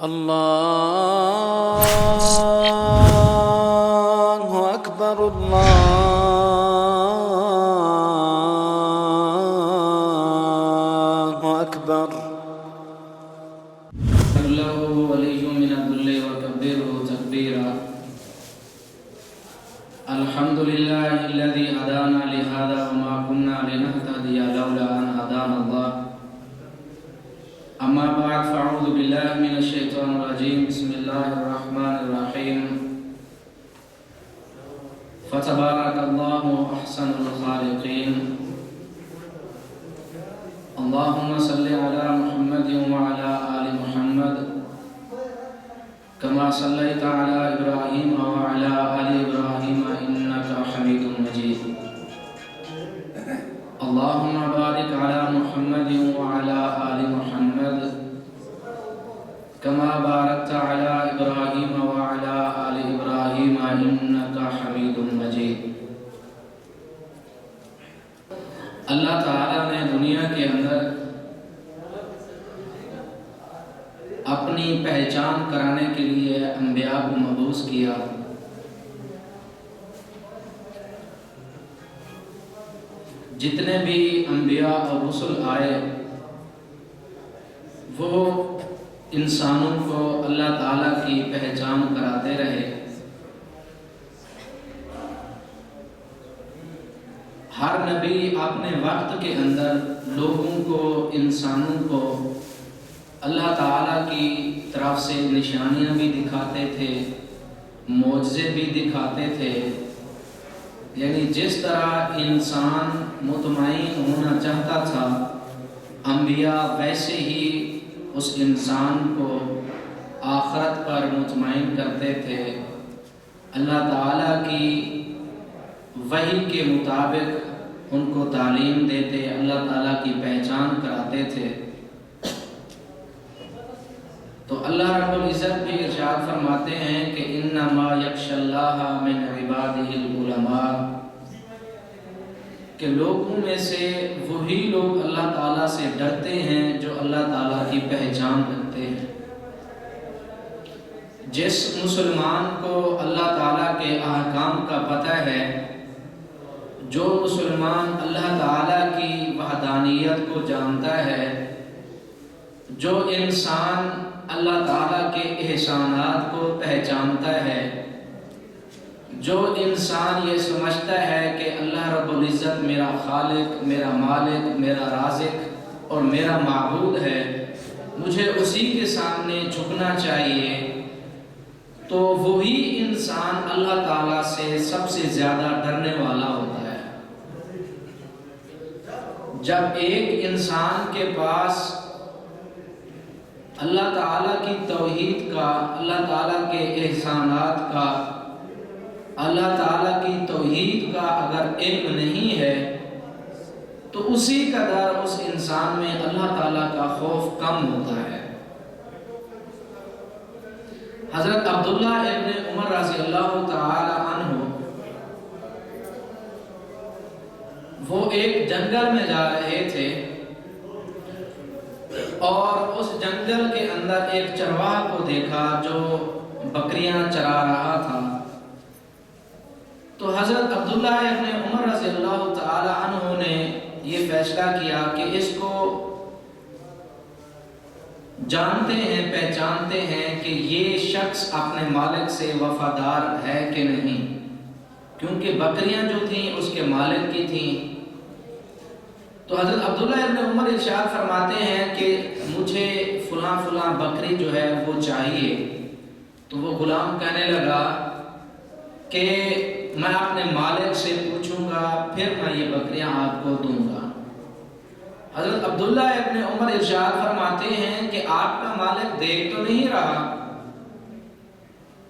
الله أكبر الله أكبر له ولي من الذل وكبره تكبيرا. الحمد لله الذي هدانا لهذا وما كنا لنهتدي لولا أن هدانا الله. أما بعد فأعوذ بالله من الشيطان الرجيم. بسم الله الرحمن الرحيم. فتبارك الله أحسن الخالقين. اللهم صل على محمد وعلى آل محمد كما صليت على إبراهيم وعلى آل إبراهيم إنك حميد مجيد. اللهم بارك على محمد وعلى آل محمد كما باركت على إبراهيم وعلى آل إبراهيم إنك حميد مجيد. اللہ تعالیٰ نے دنیا کے اندر اپنی پہچان کرانے کے لیے انبیاء کو مبعوث کیا. جتنے بھی انبیاء اور رسل آئے وہ انسانوں کو اللہ تعالیٰ کی پہچان کراتے رہے. ہر نبی اپنے وقت کے اندر لوگوں کو، انسانوں کو اللہ تعالیٰ کی طرف سے نشانیاں بھی دکھاتے تھے، معجزے بھی دکھاتے تھے. یعنی جس طرح انسان مطمئن ہونا چاہتا تھا، انبیاء ویسے ہی اس انسان کو آخرت پر مطمئن کرتے تھے. اللہ تعالیٰ کی وحی کے مطابق ان کو تعلیم دیتے، اللہ تعالیٰ کی پہچان کراتے تھے. تو اللہ رب العزت بھی ارشاد فرماتے ہیں کہ انما یخشی اللہ من عبادہ العلماء، کہ لوگوں میں سے وہی لوگ اللہ تعالیٰ سے ڈرتے ہیں جو اللہ تعالیٰ کی پہچان رکھتے ہیں. جس مسلمان کو اللہ تعالیٰ کے احکام کا پتہ ہے، جو مسلمان اللہ تعالیٰ کی وحدانیت کو جانتا ہے، جو انسان اللہ تعالیٰ کے احسانات کو پہچانتا ہے، جو انسان یہ سمجھتا ہے کہ اللہ رب العزت میرا خالق، میرا مالک، میرا رازق اور میرا معبود ہے، مجھے اسی کے سامنے جھکنا چاہیے، تو وہی انسان اللہ تعالیٰ سے سب سے زیادہ ڈرنے والا ہوتا ہے. جب ایک انسان کے پاس اللہ تعالیٰ کی توحید کا، اللہ تعالیٰ کے احسانات کا، اللہ تعالیٰ کی توحید کا اگر علم نہیں ہے تو اسی قدر اس انسان میں اللہ تعالیٰ کا خوف کم ہوتا ہے. حضرت عبداللہ ابن عمر رضی اللہ تعالی عنہ وہ ایک جنگل میں جا رہے تھے اور اس جنگل کے اندر ایک چرواہ کو دیکھا جو بکریاں چرا رہا تھا. تو حضرت عبداللہ ابن عمر رضی اللہ تعالی عنہ نے یہ فیصلہ کیا کہ اس کو جانتے ہیں، پہچانتے ہیں کہ یہ شخص اپنے مالک سے وفادار ہے کہ نہیں، کیونکہ بکریاں جو تھیں اس کے مالک کی تھیں. تو حضرت عبداللہ ابن عمر ارشاد فرماتے ہیں کہ مجھے فلاں فلاں بکری جو ہے وہ چاہیے. تو وہ غلام کہنے لگا کہ میں اپنے مالک سے پوچھوں گا پھر میں یہ بکریاں آپ کو دوں گا. حضرت عبداللہ ابن عمر ارشاد فرماتے ہیں کہ آپ کا مالک دیکھ تو نہیں رہا.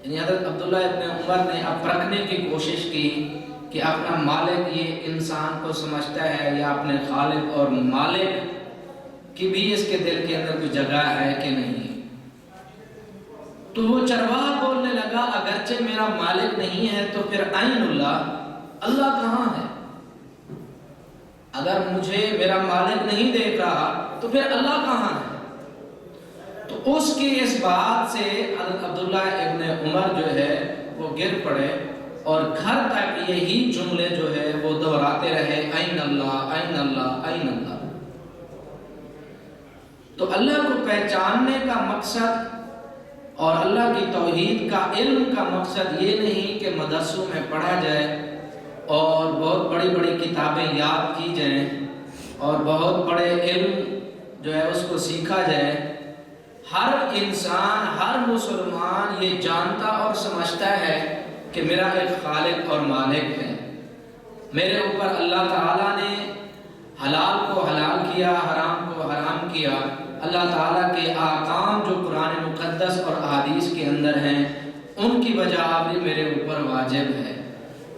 یعنی حضرت عبداللہ ابن عمر نے اب پرکھنے کی کوشش کی کہ اپنا مالک یہ انسان کو سمجھتا ہے یا اپنے خالق اور مالک کی بھی اس کے دل کے اندر کوئی جگہ ہے کہ نہیں. تو وہ چرواہ بولنے لگا اگرچہ میرا مالک نہیں ہے تو پھر عین اللہ کہاں ہے؟ اگر مجھے میرا مالک نہیں دیکھ رہا تو پھر اللہ کہاں ہے؟ تو اس کی اس بات سے حضرت عبداللہ ابن عمر جو ہے وہ گر پڑے اور گھر تک یہی جملے جو ہے وہ دہراتے رہے، این اللہ این اللہ این اللہ۔ تو اللہ کو پہچاننے کا مقصد اور اللہ کی توحید کا علم کا مقصد یہ نہیں کہ مدرسوں میں پڑھا جائے اور بہت بڑی بڑی کتابیں یاد کی جائیں اور بہت بڑے علم جو ہے اس کو سیکھا جائے۔ ہر انسان، ہر مسلمان یہ جانتا اور سمجھتا ہے کہ میرا ایک خالق اور مالک ہے، میرے اوپر اللہ تعالیٰ نے حلال کو حلال کیا، حرام کو حرام کیا، اللہ تعالیٰ کے احکام جو قرآن مقدس اور احادیث کے اندر ہیں ان کی بجاوری میرے اوپر واجب ہے۔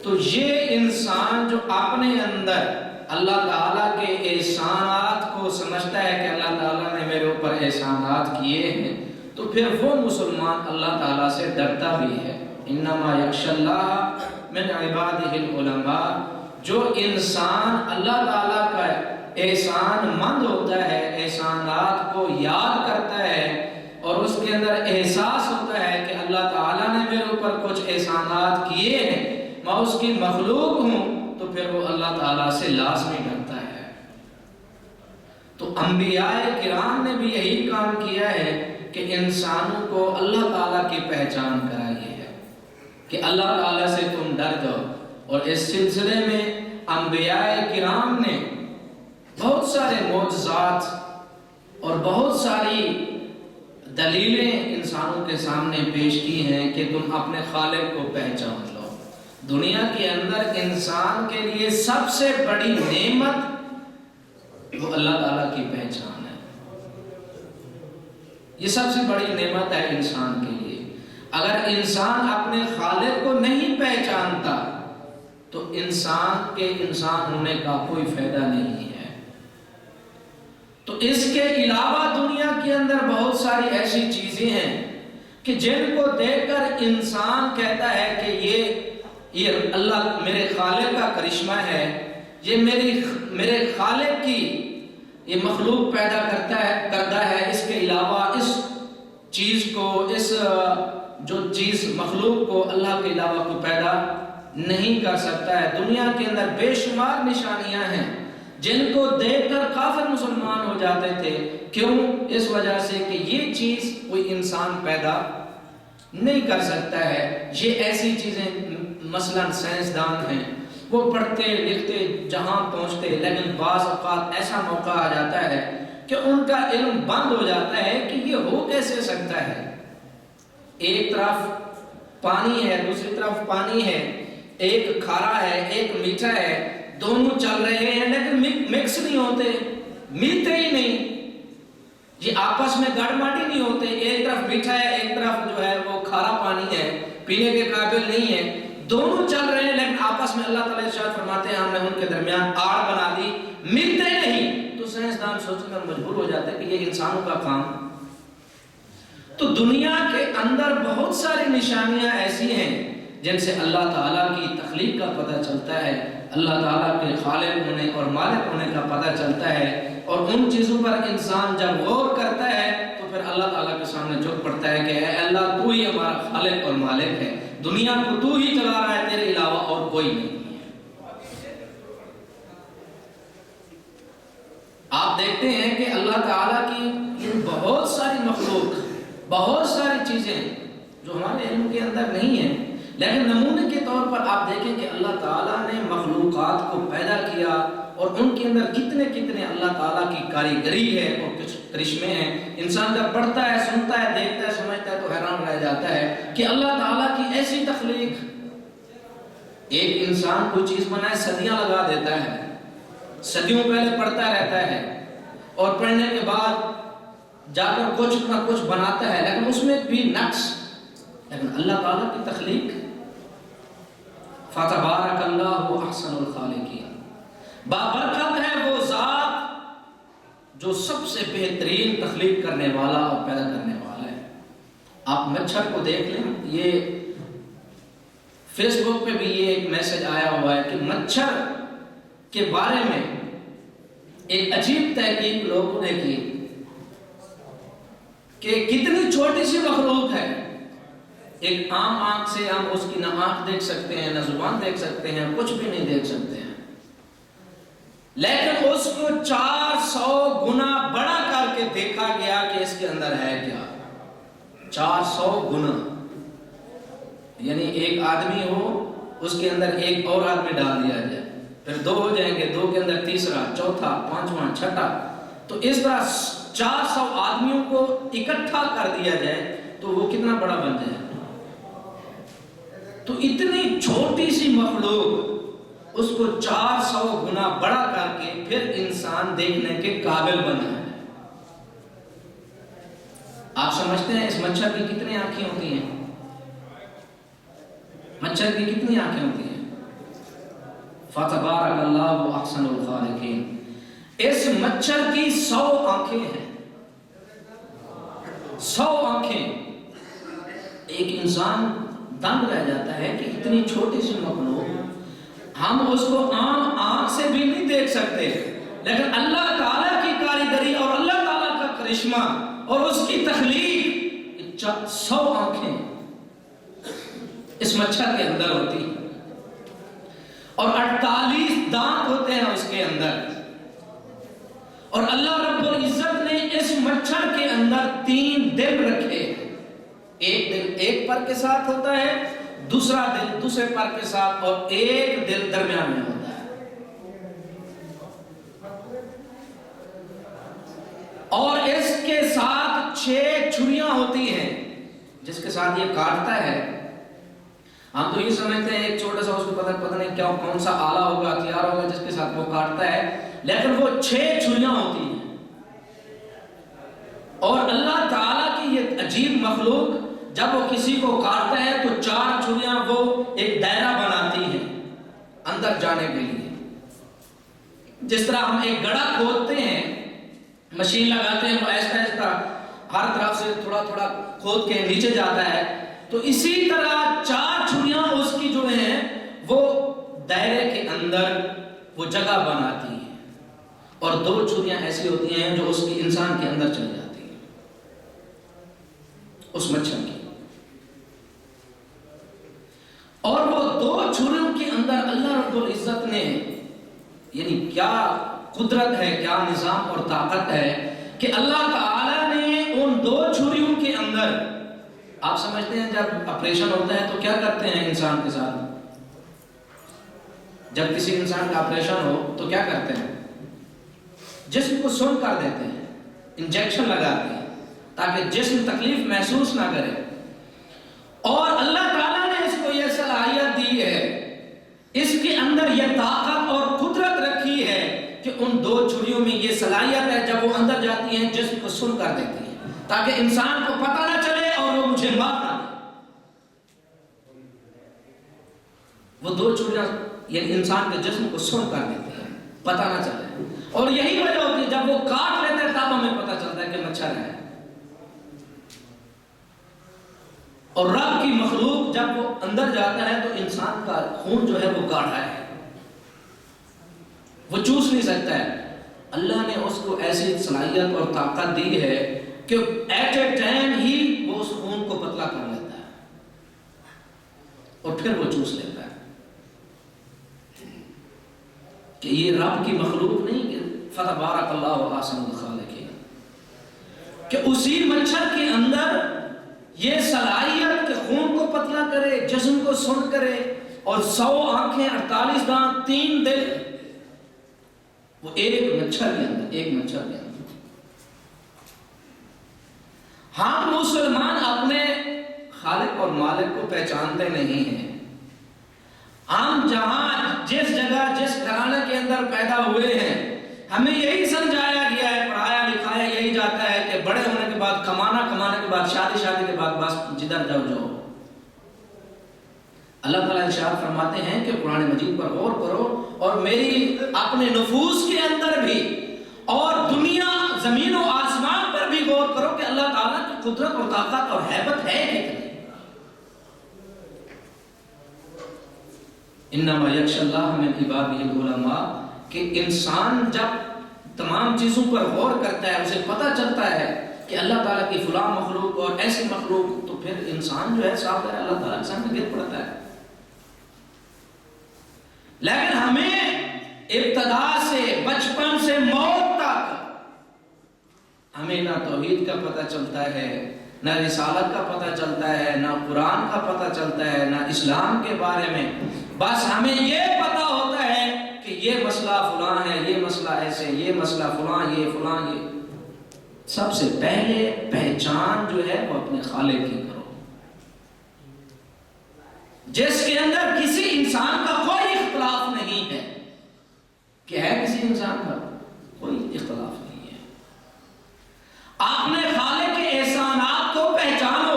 تو یہ انسان جو اپنے اندر اللہ تعالیٰ کے احسانات کو سمجھتا ہے کہ اللہ تعالیٰ نے میرے اوپر احسانات کیے ہیں، تو پھر وہ مسلمان اللہ تعالیٰ سے ڈرتا بھی ہے۔ انما یخشی اللہ من عبادہ العلماء، جو انسان اللہ تعالیٰ کا احسان مند ہوتا ہے، احسانات کو یاد کرتا ہے اور اس کے اندر احساس ہوتا ہے کہ اللہ تعالیٰ نے میرے اوپر کچھ احسانات کیے ہیں، میں اس کی مخلوق ہوں، تو پھر وہ اللہ تعالیٰ سے لازمی ڈرتا ہے۔ تو انبیاء کرام نے بھی یہی کام کیا ہے کہ انسانوں کو اللہ تعالیٰ کی پہچان کرائی ہے کہ اللہ تعالیٰ سے تم ڈر جاؤ۔ اور اس سلسلے میں انبیاء کرام نے بہت سارے معجزات اور بہت ساری دلیلیں انسانوں کے سامنے پیش کی ہیں کہ تم اپنے خالق کو پہچان لو۔ دنیا کے اندر انسان کے لیے سب سے بڑی نعمت وہ اللہ تعالیٰ کی پہچان ہے۔ یہ سب سے بڑی نعمت ہے انسان کے لیے۔ اگر انسان اپنے خالق کو نہیں پہچانتا تو انسان کے انسان ہونے کا کوئی فائدہ نہیں ہے۔ تو اس کے علاوہ دنیا کے اندر بہت ساری ایسی چیزیں ہیں کہ جن کو دیکھ کر انسان کہتا ہے کہ یہ اللہ میرے خالق کا کرشمہ ہے، یہ میرے خالق کی یہ مخلوق پیدا کرتا ہے، اس کے علاوہ اس چیز کو، اس جو چیز مخلوق کو اللہ کے علاوہ کوئی پیدا نہیں کر سکتا ہے۔ دنیا کے اندر بے شمار نشانیاں ہیں جن کو دیکھ کر کافر مسلمان ہو جاتے تھے۔ کیوں؟ اس وجہ سے کہ یہ چیز کوئی انسان پیدا نہیں کر سکتا ہے۔ یہ ایسی چیزیں مثلا سائنسدان ہیں، وہ پڑھتے لکھتے جہاں پہنچتے، لیکن بعض اوقات ایسا موقع آ جاتا ہے کہ ان کا علم بند ہو جاتا ہے کہ یہ ہو کیسے سکتا ہے۔ ایک طرف پانی ہے، دوسری طرف پانی ہے، ایک کھارا ہے ایک میٹھا ہے، دونوں چل رہے ہیں لیکن مکس نہیں ہوتے، ملتے ہی نہیں، یہ آپس میں گڑماڑی نہیں ہوتے۔ ایک طرف میٹھا ہے، ایک طرف جو ہے وہ کھارا پانی ہے، پینے کے قابل نہیں ہے، دونوں چل رہے ہیں لیکن آپس میں اللہ تعالیٰ ارشاد فرماتے ہیں ہم نے ان کے درمیان آڑ بنا دی، ملتے نہیں۔ تو سائنسدان سوچنے پر مجبور ہو جاتے ہیں کہ یہ انسانوں کا کام۔ تو دنیا کے اندر بہت ساری نشانیاں ایسی ہیں جن سے اللہ تعالیٰ کی تخلیق کا پتہ چلتا ہے، اللہ تعالیٰ کے خالق ہونے اور مالک ہونے کا پتہ چلتا ہے۔ اور ان چیزوں پر انسان جب غور کرتا ہے تو پھر اللہ تعالیٰ کے سامنے جھک پڑتا ہے کہ اے اللہ تو ہی ہمارا خالق اور مالک ہے، دنیا کو تو ہی چلا رہا ہے، تیرے علاوہ اور کوئی نہیں ہے۔ آپ دیکھتے ہیں کہ اللہ تعالیٰ کی بہت ساری مخلوق، بہت ساری چیزیں جو ہمارے علم کے اندر نہیں ہیں، لیکن نمونے کے طور پر آپ دیکھیں کہ اللہ تعالیٰ نے مخلوقات کو پیدا کیا اور ان کے اندر کتنے کتنے اللہ تعالیٰ کی کاریگری ہے اور کچھ کرشمے ہیں۔ انسان جب پڑھتا ہے، سنتا ہے، دیکھتا ہے، سمجھتا ہے تو حیران رہ جاتا ہے کہ اللہ تعالیٰ کی ایسی تخلیق۔ ایک انسان کوئی چیز بنائے صدیاں لگا دیتا ہے، صدیوں پہلے پڑھتا رہتا ہے اور پڑھنے کے بعد جا کر کچھ نہ کچھ بناتا ہے، لیکن اس میں بھی نقص۔ لیکن اللہ تعالیٰ کی تخلیق، فَتَبَارَكَ اللَّهُ أَحْسَنُ الْخَالِقِينَ، بابرکت ہے وہ ذات جو سب سے بہترین تخلیق کرنے والا اور پیدا کرنے والا ہے۔ آپ مچھر کو دیکھ لیں، یہ فیس بک پہ بھی یہ ایک میسج آیا ہوا ہے کہ مچھر کے بارے میں ایک عجیب تحقیق لوگوں نے کی کہ کتنی چھوٹی سی مخلوق ہے. ایک عام آنکھ سے ہم اس کی نہ آنکھ دیکھ سکتے ہیں، نہ زبان دیکھ سکتے ہیں، کچھ بھی نہیں دیکھ سکتے ہیں، لیکن اس کو 400 گنا بڑا کر کے دیکھا گیا کہ اس کے اندر ہے کیا. 400 گنا، یعنی ایک آدمی ہو، اس کے اندر ایک اور آدمی ڈال دیا جائے، پھر 2 ہو جائیں گے، 2 کے اندر تیسرا، چوتھا، پانچواں، چھٹا، تو اس طرح 400 آدمیوں کو اکٹھا کر دیا جائے تو وہ کتنا بڑا بن جائے. تو اتنی چھوٹی سی مخلوق اس کو 400 گنا بڑا کر کے پھر انسان دیکھنے کے قابل بنا ہے. آپ سمجھتے ہیں اس مچھر کی کتنی آنکھیں ہوتی ہیں؟ مچھر کی کتنی آنکھیں ہوتی ہیں؟ فَتَبَارَكَ اللَّهُ أَحْسَنُ الْخَالِقِينَ. اس مچھر کی 100 آنکھیں ہیں. 100 آنکھیں. ایک انسان دنگ رہ جاتا ہے کہ اتنی چھوٹی سی مخلوق، ہم اس کو عام آنکھ سے بھی نہیں دیکھ سکتے، لیکن اللہ تعالیٰ کی کاریگری اور اللہ تعالیٰ کا کرشمہ اور اس کی تخلیق، 100 آنکھیں اس مچھر کے اندر ہوتی ہیں اور 48 دانت ہوتے ہیں اس کے اندر. اور اللہ رب العزت نے اس مچھر کے اندر 3 دل رکھے. ایک دل ایک پر کے ساتھ ہوتا ہے، دوسرا دل دوسرے پر کے ساتھ، اور ایک دل درمیان میں ہوتا ہے. اور اس کے ساتھ 6 چھریاں ہوتی ہیں جس کے ساتھ یہ کاٹتا ہے. ہم تو یہ سمجھتے ہیں ایک چھوٹا سا اس کو پتہ نہیں کیا کون سا آلہ ہوگا، ہتھیار ہوگا جس کے ساتھ وہ کاٹتا ہے، لیکن وہ 6 چھریاں ہوتی ہیں. اور اللہ تعالیٰ کی یہ عجیب مخلوق جب وہ کسی کو کاٹتا ہے تو 4 چھریاں وہ ایک دائرہ بناتی ہیں اندر جانے کے لیے. جس طرح ہم ایک گڑھا کھودتے ہیں، مشین لگاتے ہیں، وہ ایسا ہر طرف سے تھوڑا تھوڑا کھود کے نیچے جاتا ہے، تو اسی طرح 4 چھریاں اس کی جو ہیں وہ دائرے کے اندر وہ جگہ بناتی ہیں، اور 2 چھریاں ایسی ہوتی ہیں جو اس کی انسان کے اندر چلی جاتی ہیں، اس مچھر کی. اور وہ 2 چھریوں کے اندر اللہ رب العزت نے، یعنی کیا قدرت ہے، کیا نظام اور طاقت ہے کہ اللہ تعالیٰ نے ان 2 چھریوں کے اندر، آپ سمجھتے ہیں جب آپریشن ہوتا ہے تو کیا کرتے ہیں انسان کے ساتھ؟ جب کسی انسان کا آپریشن ہو تو کیا کرتے ہیں؟ جسم کو سن کر دیتے ہیں، انجیکشن لگاتے ہیں تاکہ جسم تکلیف محسوس نہ کرے. اور اللہ تعالیٰ نے اس کو یہ صلاحیت دی ہے، اس کے اندر یہ طاقت اور قدرت رکھی ہے کہ ان 2 چھریوں میں یہ صلاحیت ہے، جب وہ اندر جاتی ہیں جسم کو سن کر دیتی ہیں تاکہ انسان کو پتہ نہ چلے اور وہ مجھے مار نہ دے. وہ 2 چھریاں یعنی انسان کے جسم کو سن کر دیتی ہیں، پتہ نہ چلے. اور یہی وجہ ہوتی ہے جب وہ کاٹ لیتے ہیں تب ہمیں پتہ چلتا ہے کہ مچھر ہے. اور رب کی مخلوق جب وہ اندر جاتا ہے تو انسان کا خون جو ہے وہ گاڑھا ہے، وہ چوس نہیں سکتا ہے. اللہ نے اس کو ایسی صلاحیت اور طاقت دی ہے کہ ایٹ اے ٹائم ہی وہ اس خون کو پتلا کر لیتا ہے اور پھر وہ چوس لیتا ہے. کہ یہ رب کی مخلوق نہیں کہ فتبارک اللہ احسن الخالقین، کہ اسی مچھر کے اندر یہ صلاحیت کہ خون کو پتلا کرے، جسم کو سن کرے، اور 100 آنکھیں، 48 دانت، 3 دل، وہ ایک مچھر کے اندر، ایک مچھر کے اندر. ہم مسلمان اپنے خالق اور مالک کو پہچانتے نہیں ہیں. ہم جہاں جس جگہ جس گھرانے کے اندر پیدا ہوئے ہیں ہمیں یہی سمجھایا گیا ہے، پڑھایا لکھایا یہی جاتا ہے کہ بڑے ہونے کے بعد کمانے کے بعد شادی کے بعد بس جدھر جاؤ. اللہ تعالیٰ ارشاد فرماتے ہیں کہ قرآن مجید پر غور کرو اور میری اپنے نفوس کے اندر بھی اور دنیا زمین و آسمان پر بھی غور کرو کہ اللہ تعالیٰ کی قدرت اور طاقت اور ہیبت ہے کتنی. انما یخشی اللہ من عبادہ العلماء، کہ انسان جب تمام چیزوں پر غور کرتا ہے، اسے پتہ چلتا ہے کہ اللہ تعالیٰ کی فلاں مخلوق اور ایسی مخلوق، تو پھر انسان جو ہے صاف ہے اللہ تعالیٰ کے سامنے گر پڑتا ہے۔ لیکن ہمیں ابتدا سے، بچپن سے موت تک ہمیں نہ توحید کا پتہ چلتا ہے، نہ رسالت کا پتہ چلتا ہے، نہ قرآن کا پتہ چلتا ہے، نہ اسلام کے بارے میں۔ بس ہمیں یہ پتہ ہوتا ہے کہ یہ مسئلہ فلاں ہے، یہ مسئلہ ایسے، یہ مسئلہ فلاں، یہ فلاں، یہ۔ سب سے پہلے پہچان جو ہے وہ اپنے خالق کی کرو، جس کے اندر کسی انسان کا کوئی اختلاف نہیں ہے۔ کہ ہے کسی انسان کا کوئی اختلاف نہیں ہے۔ اپنے خالق کے احسانات کو پہچانو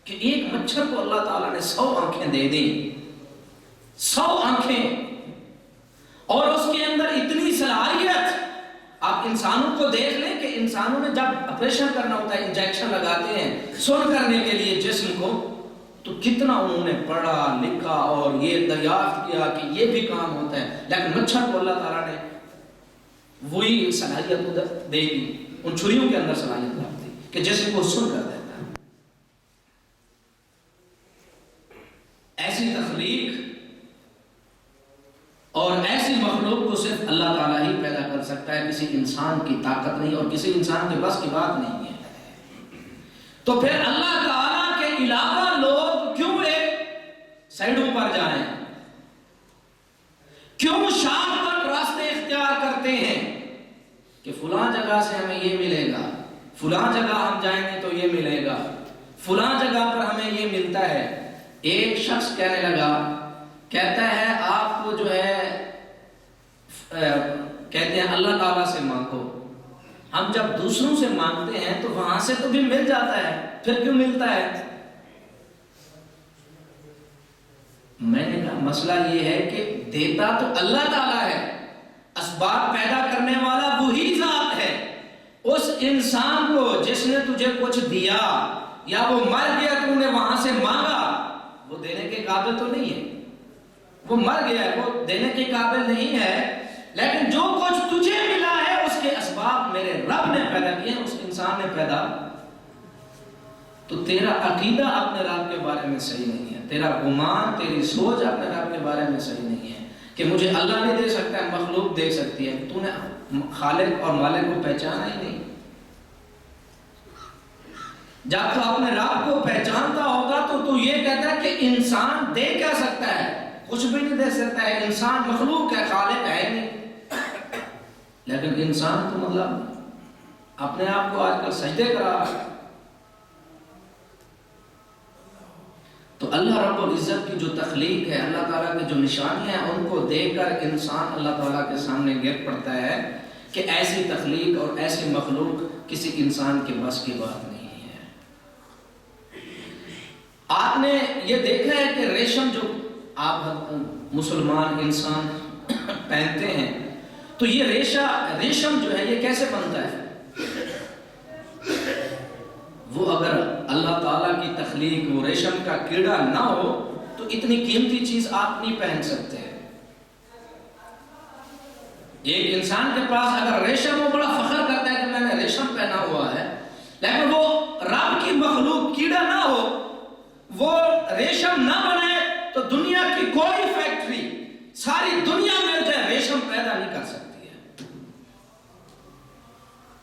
کہ ایک مچھر کو اللہ تعالیٰ نے 100 آنکھیں دے دی، 100 آنکھیں، اور اس کے اندر اتنی صلاحیت۔ آپ انسانوں کو دیکھ لیں کہ انسانوں نے جب آپریشن کرنا ہوتا ہے، انجیکشن لگاتے ہیں سن کرنے کے لیے جسم کو، تو کتنا انہوں نے پڑھا لکھا اور یہ دریافت کیا کہ یہ بھی کام ہوتا ہے، لیکن مچھر کو اللہ تعالیٰ نے وہی صلاحیت دے دی، ان چھریوں کے اندر صلاحیت رکھ دی کہ جسم کو سن کر دیتا ہے۔ ایسی تخلیق اور ایسی مخلوق کو صرف اللہ تعالیٰ ہی پیدا کر سکتا ہے، کسی انسان کی طاقت نہیں اور کسی انسان کے بس کی بات نہیں ہے۔ تو پھر اللہ تعالیٰ کے علاوہ لوگ کیوں ایک سائڈوں پر جائیں، کیوں شارٹ کٹ راستے اختیار کرتے ہیں کہ فلاں جگہ سے ہمیں یہ ملے گا، فلاں جگہ ہم جائیں گے تو یہ ملے گا، فلاں جگہ پر ہمیں یہ ملتا ہے۔ ایک شخص کہنے لگا، کہتا ہے آپ کو جو ہے کہتے ہیں اللہ تعالیٰ سے مانگو، ہم جب دوسروں سے مانگتے ہیں تو وہاں سے تو بھی مل جاتا ہے، پھر کیوں ملتا ہے؟ میں نے کہا مسئلہ یہ ہے کہ دیتا تو اللہ تعالیٰ ہے، اسباب پیدا کرنے والا وہی ذات ہے۔ اس انسان کو جس نے تجھے کچھ دیا یا وہ مر گیا تو نے وہاں سے مانگا، وہ دینے کے قابل تو نہیں ہے، وہ مر گیا ہے، وہ دینے کے قابل نہیں ہے، لیکن جو کچھ تجھے ملا ہے اس کے اسباب میرے رب نے پیدا کیے ہیں، اس انسان نے پیدا۔ تو تیرا عقیدہ اپنے رب کے بارے میں صحیح نہیں ہے، تیرا گمان، تیری سوچ اپنے رب کے بارے میں صحیح نہیں ہے کہ مجھے اللہ نہیں دے سکتا ہے، مخلوق دے سکتی ہے۔ تو نے خالق اور مالک کو پہچانا ہی نہیں۔ جب تو اپنے رب کو پہچانتا ہوگا تو تو یہ کہتا ہے کہ انسان دے کیا سکتا ہے، کچھ بھی نہیں دے سکتا ہے، انسان مخلوق ہے، خالق ہے نہیں۔ لیکن انسان تو مطلب اپنے آپ کو آج کل سجدے کرا رہا ہے۔ تو اللہ رب العزت کی جو تخلیق ہے، اللہ تعالیٰ کی جو نشانیاں ہیں، ان کو دیکھ کر انسان اللہ تعالیٰ کے سامنے گر پڑتا ہے کہ ایسی تخلیق اور ایسی مخلوق کسی انسان کے بس کی بات نہیں ہے۔ آپ نے یہ دیکھا ہے کہ ریشم جو آپ مسلمان انسان پہنتے ہیں، تو یہ ریشم جو ہے یہ کیسے بنتا ہے؟ وہ اگر اللہ تعالیٰ کی تخلیق وہ ریشم کا کیڑا نہ ہو تو اتنی قیمتی چیز آپ نہیں پہن سکتے۔ ایک انسان کے پاس اگر ریشم ہو، بڑا فخر کرتا ہے کہ میں نے ریشم پہنا ہوا ہے، لیکن وہ رب کی مخلوق کیڑا نہ ہو، وہ ریشم نہ بنے، تو دنیا کی کوئی فیکٹری ساری دنیا میں جو ہے ریشم پیدا نہیں کر سکتی ہے۔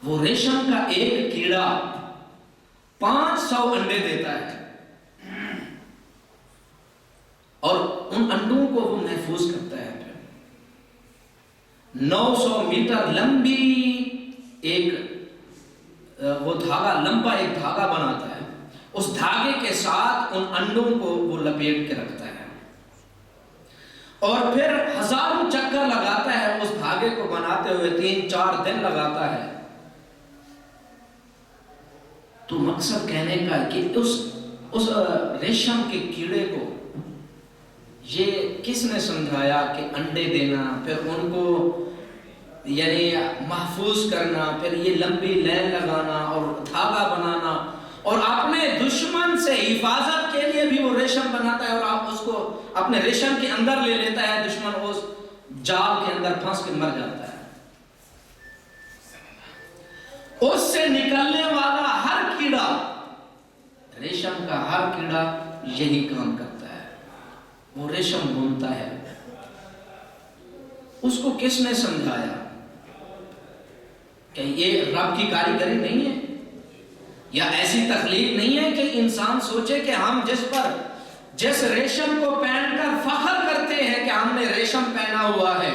وہ ریشم کا ایک کیڑا 500 انڈے دیتا ہے اور ان انڈوں کو وہ محفوظ کرتا ہے۔ 900 میٹر لمبی ایک وہ دھاگا، لمبا ایک دھاگا بناتا ہے، اس دھاگے کے ساتھ ان انڈوں کو وہ لپیٹ کے رکھتا ہے اور پھر ہزاروں چکر لگاتا ہے، اس دھاگے کو بناتے ہوئے 3-4 دن لگاتا ہے۔ تو مقصد کہنے کا کہ اس ریشم کے کیڑے کو یہ کس نے سمجھایا کہ انڈے دینا، پھر ان کو یعنی محفوظ کرنا، پھر یہ لمبی لین لگانا اور دھاگا بنانا، اور اپنے دشمن سے حفاظت کے لیے بھی وہ ریشم بناتا ہے، اور آپ اس کو اپنے ریشم کے اندر لے لیتا ہے، دشمن اس جال کے اندر پھنس کے مر جاتا ہے۔ اس سے نکلنے والا ہر کیڑا، ریشم کا ہر کیڑا یہی کام کرتا ہے، وہ ریشم بنتا ہے۔ اس کو کس نے سمجھایا کہ یہ رب کی کاریگری نہیں ہے، یا ایسی تخلیق نہیں ہے کہ انسان سوچے کہ ہم جس ریشم کو پہن کر فخر کرتے ہیں کہ ہم نے ریشم پہنا ہوا ہے،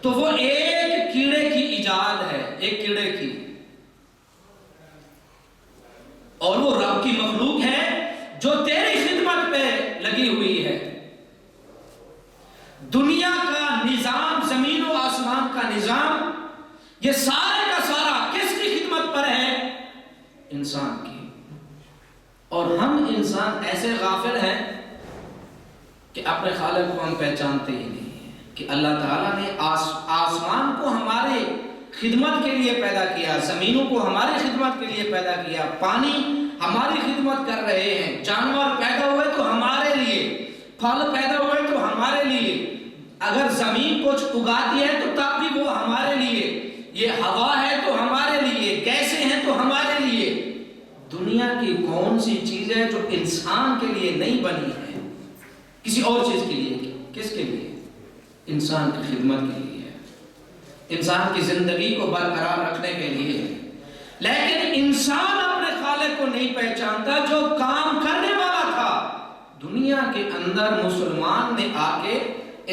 تو وہ ایک کیڑے کی ایجاد ہے، ایک کیڑے کی، اور وہ رب کی مخلوق ہے جو تیری خدمت پہ لگی ہوئی ہے۔ دنیا کا نظام، زمین و آسمان کا نظام، یہ سارے کا سارا کس کی خدمت پر ہے؟ انسان کی۔ اور ہم انسان ایسے غافل ہیں کہ اپنے خالق کو ہم پہچانتے ہی نہیں ہیں کہ اللہ تعالیٰ نے آسمان کو ہمارے خدمت کے لیے پیدا کیا، زمینوں کو ہماری خدمت کے لیے پیدا کیا، پانی ہماری خدمت کر رہے ہیں، جانور پیدا ہوئے تو ہمارے لیے، پھل پیدا ہوئے تو ہمارے لیے، اگر زمین کچھ اگاتی ہے تو تب بھی وہ ہمارے لیے، یہ ہوا ہے تو ہمارے لیے، گیسیں ہیں تو ہمارے لیے۔ دنیا کی کون سی چیز ہے جو انسان کے لیے نہیں بنی ہے کسی اور چیز کے لیے؟ کس کے لیے؟ انسان کی خدمت کے لیے، انسان کی زندگی کو برقرار رکھنے کے لیے۔ لیکن انسان اپنے خالق کو نہیں پہچانتا جو کام کرنے والا تھا دنیا کے اندر۔ مسلمان نے آ کے،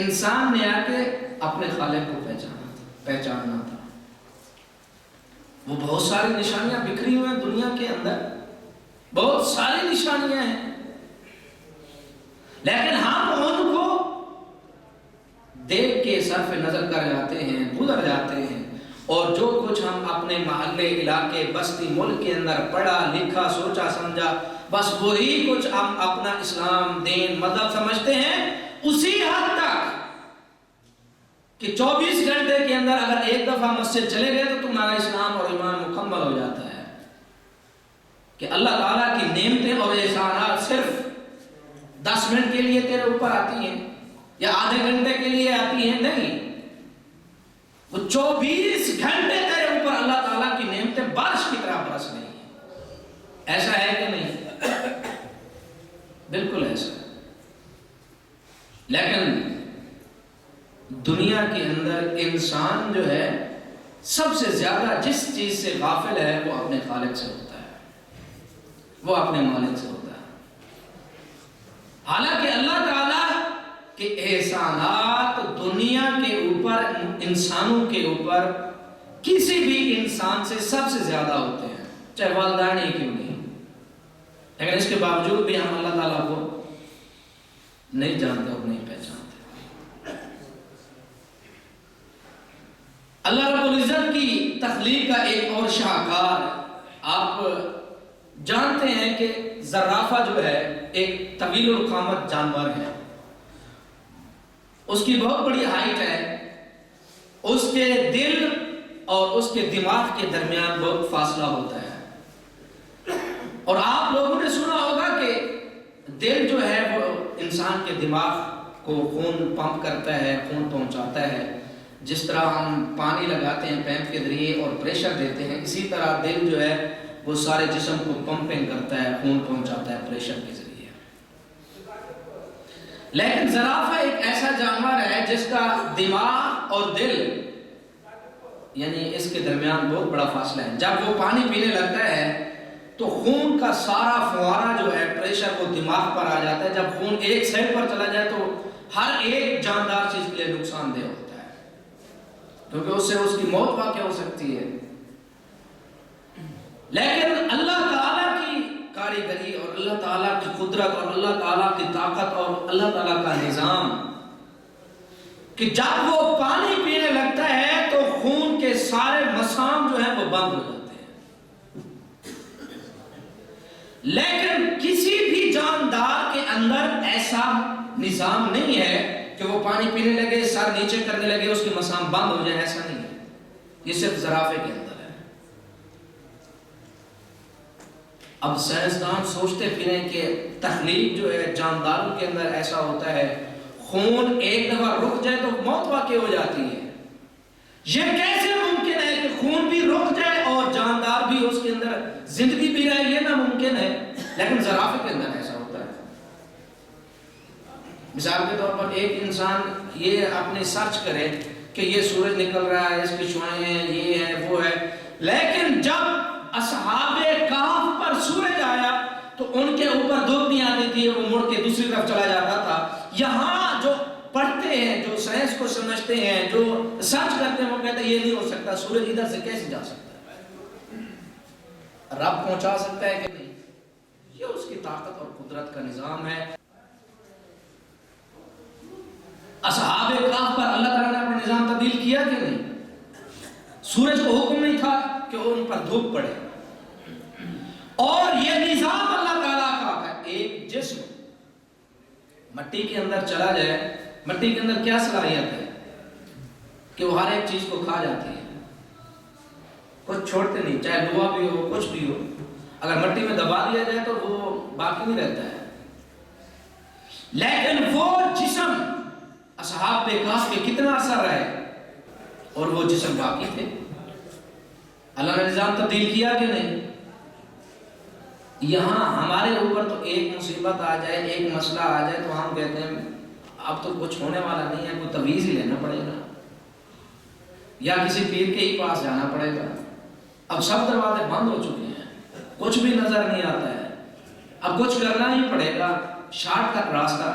انسان نے آ کے اپنے خالق کو پہچاننا تھا۔ وہ بہت ساری نشانیاں بکھری ہوئے ہیں دنیا کے اندر، بہت ساری نشانیاں ہیں، لیکن ہم ان کو دیکھ کے صرف نظر کر جاتے ہیں، گزر جاتے ہیں، اور جو کچھ ہم اپنے محلے، علاقے، بستی، ملک کے اندر پڑھا لکھا، سوچا سمجھا، بس وہی کچھ ہم اپنا اسلام، دین، مذہب سمجھتے ہیں، اسی حد تک کہ 24 گھنٹے کے اندر اگر ایک دفعہ مسجد چلے گئے تو تمہارا اسلام اور ایمان مکمل ہو جاتا ہے، کہ اللہ تعالیٰ کی نعمتیں اور احسانات صرف 10 منٹ کے لیے تیرے اوپر آتی ہیں یا آدھے گھنٹے کے لیے آتی ہیں، نہیں، وہ 24 گھنٹے تیرے اوپر اللہ تعالیٰ کی نعمتیں بارش کی طرح برس رہی ہیں۔ ایسا ہے کہ نہیں؟ بالکل ایسا ہے۔ لیکن دنیا کے اندر انسان جو ہے سب سے زیادہ جس چیز سے غافل ہے وہ اپنے خالق سے ہوتا ہے، وہ اپنے مالک سے ہوتا ہے۔ حالانکہ اللہ تعالیٰ کے احسانات دنیا کے اوپر، انسانوں کے اوپر، کسی بھی انسان سے سب سے زیادہ ہوتے ہیں، چاہے والدین ہی کیوں نہیں، لیکن اس کے باوجود بھی ہم اللہ تعالیٰ کو نہیں جانتے اور نہیں پہچانتے۔ اللہ رب العزت کی تخلیق کا ایک اور شاہکار، آپ جانتے ہیں کہ زرافہ جو ہے ایک طویل القامت جانور ہے، اس کی بہت بڑی ہائٹ ہے، اس کے دل اور اس کے دماغ کے درمیان بہت فاصلہ ہوتا ہے، اور آپ لوگوں نے سنا ہوگا کہ دل جو ہے وہ انسان کے دماغ کو خون پمپ کرتا ہے، خون پہنچاتا ہے۔ جس طرح ہم پانی لگاتے ہیں پیپ کے ذریعے اور پریشر دیتے ہیں، اسی طرح دل جو ہے وہ سارے جسم کو پمپنگ کرتا ہے، خون پہنچاتا ہے پریشر کے ذریعے۔ لیکن زرافہ ایک ایسا جانور ہے جس کا دماغ اور دل، یعنی اس کے درمیان بہت بڑا فاصلہ ہے۔ جب وہ پانی پینے لگتا ہے تو خون کا سارا فوارہ جو ہے پریشر وہ دماغ پر آ جاتا ہے۔ جب خون ایک سائڈ پر چلا جائے تو ہر ایک جاندار چیز کے لیے نقصان دہ ہوتا ہے، کیونکہ اس سے اس کی موت واقع ہو سکتی ہے۔ لیکن اللہ تعالیٰ کی کاریگری اور اللہ تعالیٰ کی قدرت اور اللہ تعالیٰ کی طاقت اور اللہ تعالیٰ کا نظام، کہ جب وہ پانی پینے لگتا ہے تو خون کے سارے مسام جو ہیں وہ بند ہو جاتے ہیں۔ لیکن کسی بھی جاندار کے اندر ایسا نظام نہیں ہے کہ وہ پانی پینے لگے، سر نیچے کرنے لگے، اس کے مسام بند ہو جائے، ایسا نہیں ہے۔ یہ صرف زرافے کے اندر ہے۔ اب سائنسدان سوچتے پھریں کہ تخلیق جو ہے جانداروں کے اندر ایسا ہوتا ہے، خون ایک دفعہ رک جائے تو موت واقع ہو جاتی ہے۔ یہ کیسے ممکن ہے کہ خون بھی رک جائے اور جاندار بھی زندگی بھی رہے یہ ناممکن ہے، لیکن زرافے کے اندر ایسا ہوتا ہے۔ مثال کے طور پر ایک انسان یہ اپنے سرچ کرے کہ یہ سورج نکل رہا ہے، اس کی شعاعیں ہیں، یہ ہے وہ ہے، لیکن جب اصحاب کہف پر سورج آیا تو ان کے اوپر دھوپ نہیں آتی تھی، وہ مڑ کے دوسری طرف چلا جاتا تھا۔ یہاں جو پڑھتے ہیں، جو سائنس کو سمجھتے ہیں، جو سرچ کرتے ہیں، وہ کہتے ہیں یہ نہیں ہو سکتا، سورج ادھر سے کیسے جا سکتا ہے؟ رب پہنچا سکتا ہے کہ نہیں؟ یہ اس کی طاقت اور قدرت کا نظام ہے۔ اصحاب کہف پر اللہ تعالیٰ نے اپنا نظام تبدیل کیا کہ نہیں؟ سورج کو حکم نہیں تھا کہ ان پر دھوپ پڑے، اور یہ نظام اللہ تعالیٰ کا ہے۔ ایک جسم مٹی کے اندر چلا جائے، مٹی کے اندر کیا صلاحیت ہے کہ وہ ہر ایک چیز کو کھا جاتی ہے، کچھ چھوڑتے نہیں، چاہے لوہا بھی ہو، کچھ بھی ہو، اگر مٹی میں دبا دیا جائے تو وہ باقی نہیں رہتا ہے۔ لیکن وہ جسم اصحاب کہف کے کتنا اثر رہے اور وہ جسم باقی تھے۔ اللہ نے نظام تبدیل کیا کہ نہیں؟ یہاں ہمارے اوپر تو ایک مصیبت آ جائے، ایک مسئلہ آ جائے تو ہم کہتے ہیں اب تو کچھ ہونے والا نہیں ہے، کوئی تعویذ ہی لینا پڑے گا یا کسی پیر کے ہی پاس جانا پڑے گا۔ اب سب دروازے بند ہو چکے ہیں، کچھ بھی نظر نہیں آتا ہے، اب کچھ کرنا ہی پڑے گا، شارٹ کٹ راستہ۔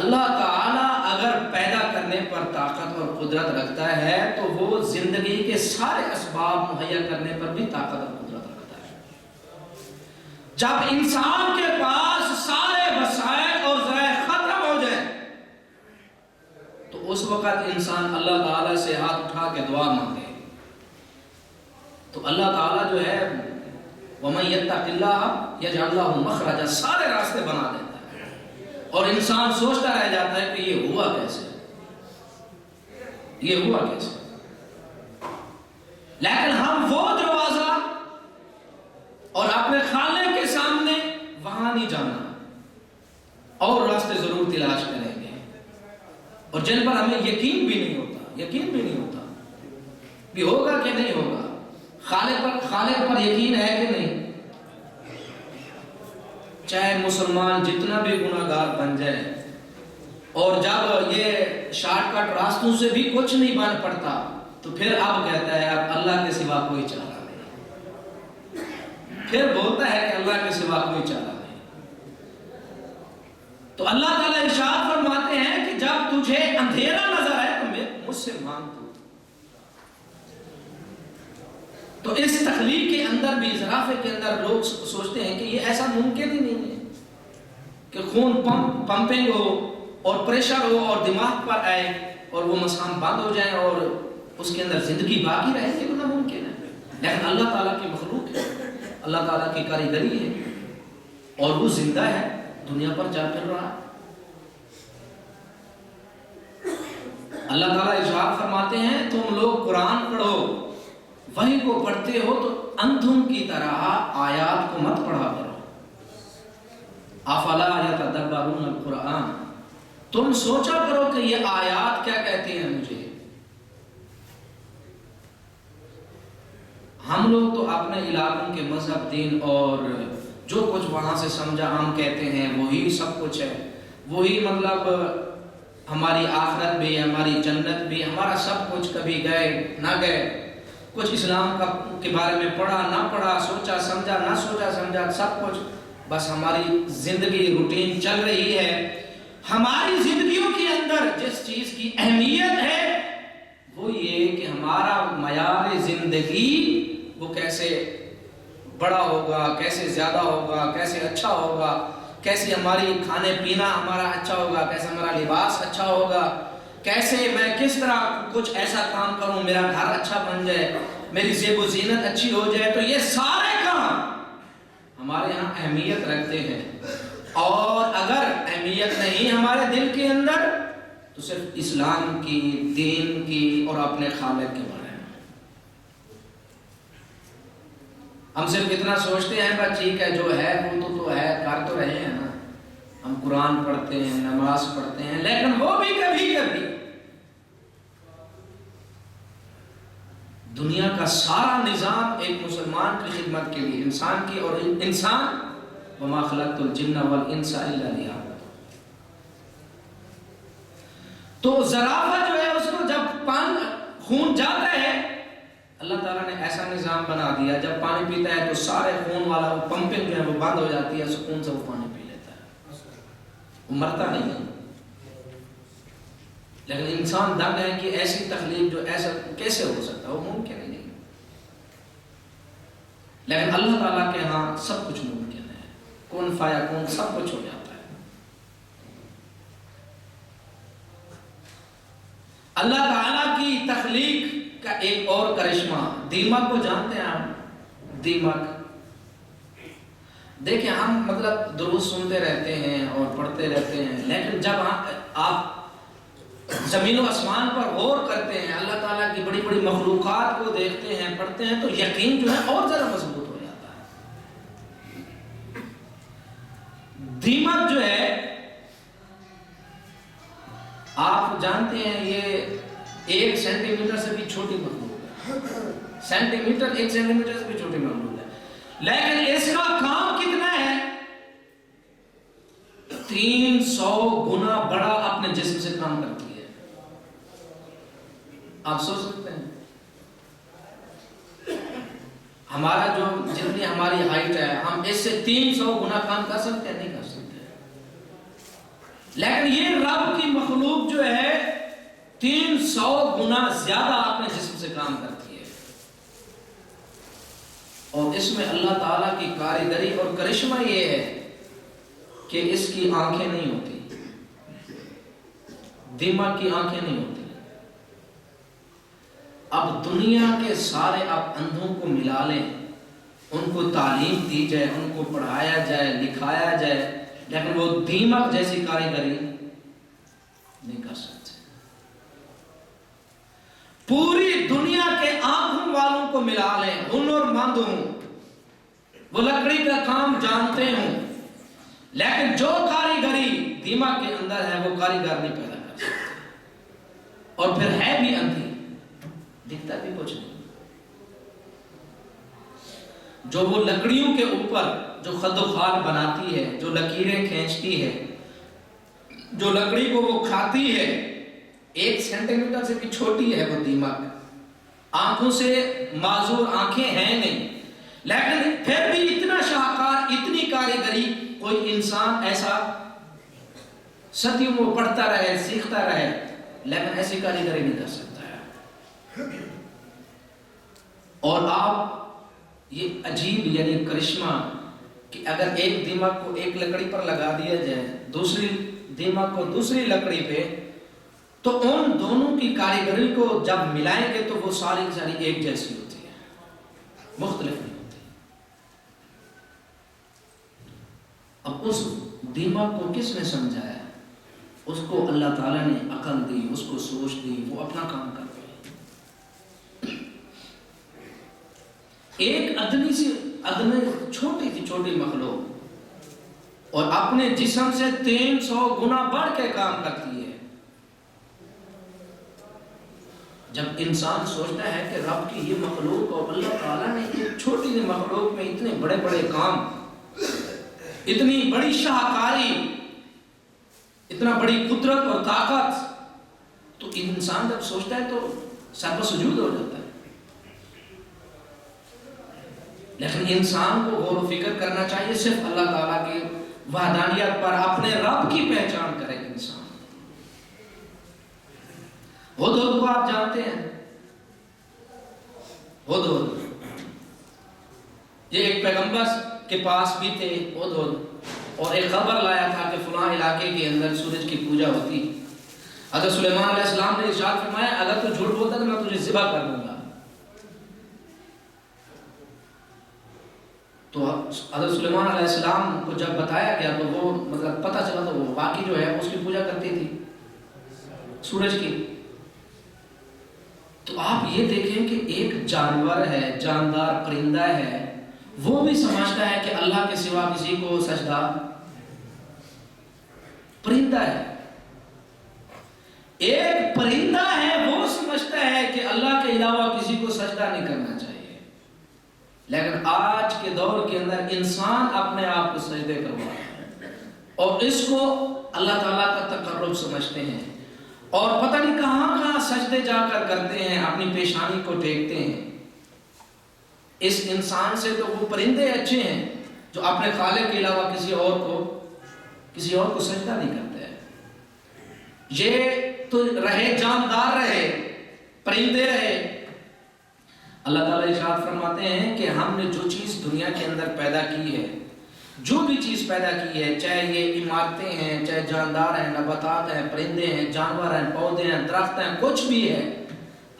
اللہ تعالیٰ اگر پیدا کرنے پر طاقت اور قدرت رکھتا ہے تو وہ زندگی کے سارے اسباب مہیا کرنے پر بھی طاقت اور قدرت رکھتا ہے۔ جب انسان کے پاس سارے وسائل اور ذرائع ختم ہو جائیں تو اس وقت انسان اللہ تعالیٰ سے ہاتھ اٹھا کے دعا مانگے تو اللہ تعالیٰ جو ہے وَمَن يَتَّقِ اللَّهَ يَجْعَلْ لَهُ مَخْرَجًا، سارے راستے بنا دیتا ہے، اور انسان سوچتا رہ جاتا ہے کہ یہ ہوا کیسے، یہ ہوا کیسے۔ لیکن ہم وہ دروازہ اور اپنے خالق کے سامنے وہاں نہیں جانا، اور راستے ضرور تلاش کریں گے، اور جن پر ہمیں یقین بھی نہیں ہوتا بھی ہوگا کہ نہیں ہوگا۔ خالق پر یقین ہے کہ نہیں؟ چاہے مسلمان جتنا بھی گناہگار بن جائے، اور جب یہ شارٹ کٹ راستوں سے بھی کچھ نہیں بن پڑتا تو پھر اب کہتا ہے اب اللہ کے سوا کوئی چارہ نہیں، پھر بولتا ہے کہ اللہ کے سوا کوئی چارہ نہیں۔ تو اللہ تعالیٰ ارشاد فرماتے ہیں کہ جب تجھے اندھیرا نظر آئے تو مجھ سے مانگ تو اس تخلیق کے اندر بھی، زرافے کے اندر لوگ سوچتے ہیں کہ یہ ایسا ممکن ہی نہیں ہے کہ خون پمپنگ ہو اور پریشر ہو اور دماغ پر آئے اور وہ مسام بند ہو جائیں اور اس کے اندر زندگی باقی رہے، یہ تو ناممکن ہے۔ لیکن اللہ تعالیٰ کی مخلوق ہے، اللہ تعالیٰ کی کاریگری ہے، اور وہ زندہ ہے، دنیا پر جا پھر رہا ہے۔ اللہ تعالیٰ ارشاد فرماتے ہیں تم لوگ قرآن پڑھو، وحی کو پڑھتے ہو تو اندھوں کی طرح آیات کو مت پڑھا کرو۔ افلا یتدبرون القرآن، تم سوچا کرو کہ یہ آیات کیا کہتے ہیں مجھے۔ ہم لوگ تو اپنے علاقوں کے مذہب، دین اور جو کچھ وہاں سے سمجھا ہم کہتے ہیں وہی سب کچھ ہے، وہی مطلب ہماری آخرت بھی، ہماری جنت بھی، ہمارا سب کچھ، کبھی گئے نہ گئے، کچھ اسلام کے بارے میں پڑھا نہ پڑھا، سوچا سمجھا نہ سوچا سمجھا، سب کچھ بس ہماری زندگی روٹین چل رہی ہے۔ ہماری زندگیوں کے اندر جس چیز کی اہمیت ہے وہ یہ کہ ہمارا معیار زندگی وہ کیسے بڑا ہوگا، کیسے زیادہ ہوگا، کیسے اچھا ہوگا، کیسے ہماری کھانے پینا ہمارا اچھا ہوگا، کیسے ہمارا لباس اچھا ہوگا، کیسے میں کس طرح کچھ ایسا کام کروں میرا گھر اچھا بن جائے، میری زیب و زینت اچھی ہو جائے۔ تو یہ سارے کام ہمارے ہاں اہمیت رکھتے ہیں، اور اگر اہمیت نہیں ہمارے دل کے اندر تو صرف اسلام کی، دین کی اور اپنے خالق کے بارے میں ہم صرف اتنا سوچتے ہیں بس ٹھیک ہے جو ہے وہ تو ہے، کر تو رہے ہیں نا، ہم قرآن پڑھتے ہیں، نماز پڑھتے ہیں، لیکن وہ بھی کبھی کبھی دنیا کا سارا نظام ایک مسلمان کی خدمت کے لیے، انسان کی، اور انسان وما خلقت الجن والانس الا لیعبدون. تو زرافہ جو ہے اس کو جب خون جاتا ہے، اللہ تعالیٰ نے ایسا نظام بنا دیا، جب پانی پیتا ہے تو سارے خون والا وہ پمپنگ جو ہے وہ بند ہو جاتی ہے، سکون سے وہ پانی پی لیتا ہے، وہ مرتا نہیں ہے. لیکن انسان دنگ ہے کہ ایسی تخلیق جو ایسا کیسے ہو سکتا ہے، وہ ممکن ہی نہیں. لیکن اللہ تعالیٰ کے ہاں سب کچھ ممکن ہے، کن فیکون، سب کچھ ہو جاتا ہے. اللہ تعالیٰ کی تخلیق کا ایک اور کرشمہ، دیمک کو جانتے ہیں آپ؟ دیمک، دیکھیں ہم مطلب دروس سنتے رہتے ہیں اور پڑھتے رہتے ہیں، لیکن جب آپ زمین و آسمان پر غور کرتے ہیں، اللہ تعالیٰ کی بڑی بڑی مخلوقات کو دیکھتے ہیں، پڑھتے ہیں، تو یقین جو ہے اور زیادہ مضبوط ہو جاتا ہے. دیمک جو ہے آپ جانتے ہیں یہ 1 سینٹی میٹر سے بھی چھوٹی مخلوق ہے. سینٹی میٹر 1 سینٹی میٹر سے بھی چھوٹی مخلوق ہے، لیکن اس کا کام کتنا ہے؟ 300 گنا بڑا اپنے جسم سے کام کرتی ہے. آپ سوچ سکتے ہیں ہمارا جو جتنی ہماری ہائٹ ہے، ہم اس سے 300 گنا کام کر سکتے ہیں؟ نہیں کر سکتے. لیکن یہ رب کی مخلوق جو ہے 300 گنا زیادہ اپنے جسم سے کام کرتی ہے. اور اس میں اللہ تعالیٰ کی کاریگری اور کرشمہ یہ ہے کہ اس کی آنکھیں نہیں ہوتی، دماغ کی آنکھیں نہیں ہوتی. اب دنیا کے سارے آپ اندھوں کو ملا لیں، ان کو تعلیم دی جائے، ان کو پڑھایا جائے، لکھایا جائے، لیکن وہ دیمک جیسی کاریگری نہیں کر سکتے. پوری دنیا کے آنکھوں والوں کو ملا لیں، ہنر مند ہوں، وہ لکڑی کا کام جانتے ہوں، لیکن جو کاریگری دیمک کے اندر ہے وہ کاریگر نہیں پیدا کر سکتے. اور پھر ہے بھی اندھی، دکھتا بھی کچھ نہیں. جو وہ لکڑیوں کے اوپر جو خد و خال بناتی ہے، جو لکیریں کھینچتی ہے، جو لکڑی کو وہ کھاتی ہے، 1 سینٹی میٹر سے بھی چھوٹی ہے وہ دیمک. آنکھوں سے معذور آنکھیں ہیں نہیں، لیکن پھر بھی اتنا شاہکار، اتنی کاریگری. کوئی انسان ایسا صدیوں وہ پڑھتا رہے، سیکھتا رہے، لیکن ایسی کاریگری نہیں کر سکتا ہے. اور آپ یہ عجیب یعنی کرشمہ کہ اگر ایک دیمک کو ایک لکڑی پر لگا دیا جائے، دوسری دیمک کو دوسری لکڑی پہ، تو ان دونوں کی کاریگری کو جب ملائیں گے تو وہ ساری ساری ایک جیسی ہوتی ہے، مختلف نہیں ہوتی. اب اس دیمک کو کس نے سمجھایا؟ اس کو اللہ تعالیٰ نے عقل دی، اس کو سوچ دی، وہ اپنا کام کر رہے. ایک ادنی چھوٹی سی چھوٹی مخلوق اور اپنے جسم سے 300 گنا بڑھ کے کام کرتی ہے. جب انسان سوچتا ہے کہ رب کی یہ مخلوق اور اللہ تعالیٰ نے ایک چھوٹی سی مخلوق میں اتنے بڑے بڑے کام، اتنی بڑی شاہکاری، اتنا بڑی قدرت اور طاقت، تو انسان جب سوچتا ہے تو سر پر سجود ہو جاتا ہے. لیکن انسان کو غور و فکر کرنا چاہیے، صرف اللہ تعالیٰ کی وحدانیت پر، اپنے رب کی پہچان کرے انسان. ہدہد کو آپ جانتے ہیں؟ ہدہد یہ ایک پیغمبر کے پاس بھی تھے ہدہد، اور ایک خبر لایا تھا کہ فلاں علاقے کے اندر سورج کی پوجا ہوتی. حضرت سلیمان علیہ السلام نے ارشاد فرمایا اگر تو جھوٹ بولتا تو میں تجھے ذبح کر دوں گا. تو حضرت سلیمان علیہ السلام کو جب بتایا گیا تو وہ مطلب پتہ چلا تو وہ باقی جو ہے اس کی پوجا کرتی تھی سورج کی. تو آپ یہ دیکھیں کہ ایک جانور ہے، جاندار پرندہ ہے، وہ بھی سمجھتا ہے کہ اللہ کے سوا کسی کو سجدہ، پرندہ ہے، ایک پرندہ ہے وہ سمجھتا ہے کہ اللہ کے علاوہ کسی کو سجدہ نہیں لیکن آج کے دور کے اندر انسان اپنے آپ کو سجدے کروا رہا ہے اور اس کو اللہ تعالیٰ کا تقرب سمجھتے ہیں، اور پتہ نہیں کہاں کہاں سجدے جا کر کرتے ہیں، اپنی پیشانی کو ٹیکتے ہیں۔ اس انسان سے تو وہ پرندے اچھے ہیں جو اپنے خالق کے علاوہ کسی اور کو سجدہ نہیں کرتے ہیں۔ یہ تو رہے جاندار رہے، پرندے رہے۔ اللہ تعالیٰ ارشاد فرماتے ہیں کہ ہم نے جو چیز دنیا کے اندر پیدا کی ہے، جو بھی چیز پیدا کی ہے، چاہے یہ عمارتیں ہیں، چاہے جاندار ہیں، نباتات ہیں، پرندے ہیں، جانور ہیں، پودے ہیں، درخت ہیں، کچھ بھی ہے،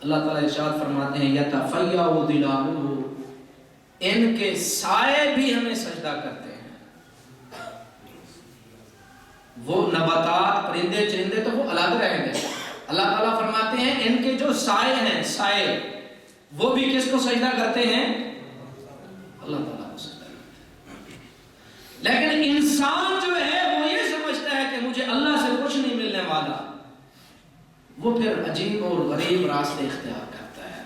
اللہ تعالیٰ ارشاد فرماتے ہیں یتفیأ ظلالہ، ان کے سائے بھی ہمیں سجدہ کرتے ہیں۔ وہ نباتات، پرندے چرندے تو وہ الگ رہیں گے، اللہ تعالیٰ فرماتے ہیں ان کے جو سائے ہیں، سائے وہ بھی کس کو سجدہ کرتے ہیں؟ اللہ تعالیٰ کو سجدہ کرتے ہیں۔ لیکن انسان جو ہے وہ یہ سمجھتا ہے کہ مجھے اللہ سے کچھ نہیں ملنے والا، وہ پھر عجیب اور غریب راستے اختیار کرتا ہے۔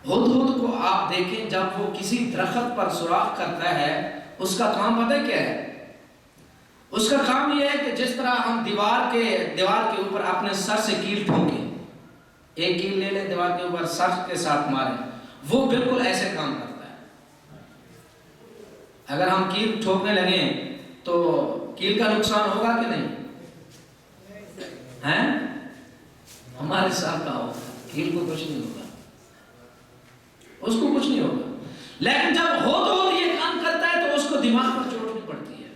ہدہد کو آپ دیکھیں، جب وہ کسی درخت پر سوراخ کرتا ہے، اس کا کام پتہ کیا ہے؟ اس کا کام یہ ہے کہ جس طرح ہم دیوار کے اوپر اپنے سر سے کیل ٹھوکیں، ایک کیل لے لیں دیوار کے اوپر سر کے ساتھ ماریں، وہ بالکل ایسے کام کرتا ہے۔ اگر ہم کیل ٹھوکنے لگیں تو کیل کا نقصان ہوگا کہ نہیں؟ ہیں؟ ہمارے ساتھ کا ہوگا، کیل کو کچھ نہیں ہوگا، اس کو کچھ نہیں ہوگا۔ لیکن جب ہدہد یہ کام کرتا ہے تو اس کو دماغ پر چوٹ بھی پڑتی ہے۔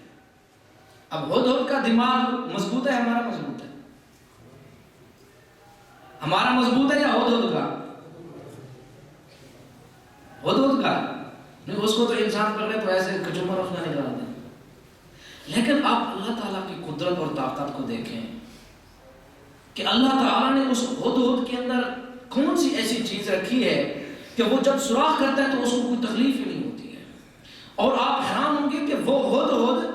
اب ہدہد کا دماغ مضبوط ہے، ہمارا مضبوط ہے؟ ہمارا مضبوط ہے یا ہدہد کا؟ ہدہد کا نہیں، اس کو تو انسان پکڑے تو ایسے کچمر اس کا نکال دیں۔ لیکن آپ اللہ تعالیٰ کی قدرت اور طاقت کو دیکھیں کہ اللہ تعالیٰ نے اس ہدہد کے اندر کون سی ایسی چیز رکھی ہے کہ وہ جب سوراخ کرتا ہے تو اس کو کوئی تکلیف ہی نہیں ہوتی ہے۔ اور آپ حیران ہوں گے کہ وہ ہدہد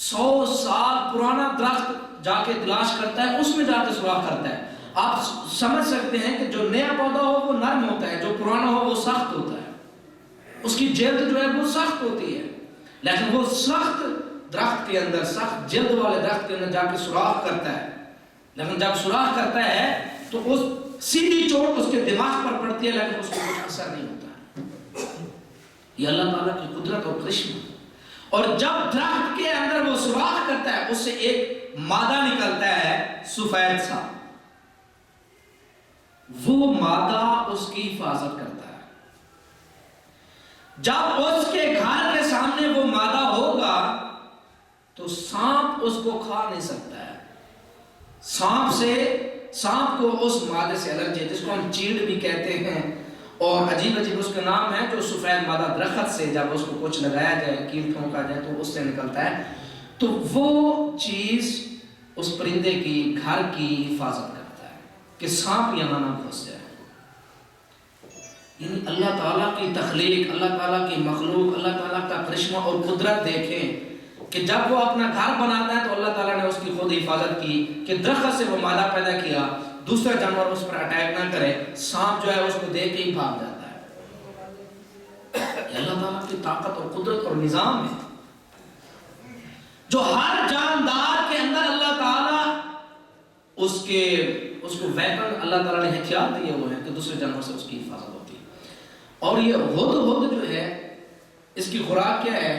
100 سال پرانا درخت جا کے تلاش کرتا ہے، اس میں جا کے سوراخ کرتا ہے۔ آپ سمجھ سکتے ہیں کہ جو نیا پودا ہو وہ نرم ہوتا ہے، جو پرانا ہو وہ سخت ہوتا ہے، اس کی جلد جو ہے وہ سخت ہوتی ہے، لیکن وہ سخت درخت کے اندر، سخت جلد والے درخت کے اندر جا کے سوراخ کرتا ہے۔ لیکن جب سوراخ کرتا ہے تو اس سیدھی چوٹ اس کے دماغ پر پڑتی ہے، لیکن اس کو کچھ اثر نہیں ہوتا ہے۔ یہ اللہ تعالیٰ کی قدرت اور کرشمہ۔ اور جب درخت کے اندر وہ سوراخ کرتا ہے، اس سے ایک مادہ نکلتا ہے سفید سا، وہ مادہ اس کی حفاظت کرتا ہے۔ جب اس کے گھر کے سامنے وہ مادہ ہوگا تو سانپ اس کو کھا نہیں سکتا ہے۔ سانپ کو اس مادے سے الرجی ہے، جس کو ہم چیڑ بھی کہتے ہیں، اور عجیب عجیب اس کے نام ہے، جو سفید مادہ درخت سے جب اس کو کچھ لگایا جائے، کیل ٹھونکا جائے تو اس سے نکلتا ہے، تو وہ چیز اس پرندے کی گھر کی حفاظت کرتا ہے کہ سانپ یہاں نہ گھس جائے۔ یعنی اللہ تعالیٰ کی تخلیق، اللہ تعالیٰ کی مخلوق، اللہ تعالیٰ کا کرشمہ اور قدرت دیکھیں کہ جب وہ اپنا گھر بناتا ہے تو اللہ تعالیٰ نے اس کی خود حفاظت کی کہ درخت سے وہ مادہ پیدا کیا، دوسرا جانور اس پر اٹیک نہ کرے، سانپ جو ہے اس کو دیکھ کے ہی بھاگ جاتا ہے۔ یہ اللہ تعالیٰ کی طاقت اور قدرت اور نظام ہے، جو ہر جاندار کے اندر اللہ تعالیٰ اس کو ویپن اللہ تعالیٰ نے ہتھیار دیے ہوئے ہیں کہ دوسرے جانور سے اس کی حفاظت ہوتی ہے۔ اور یہ ہدہد جو ہے، اس کی خوراک کیا ہے؟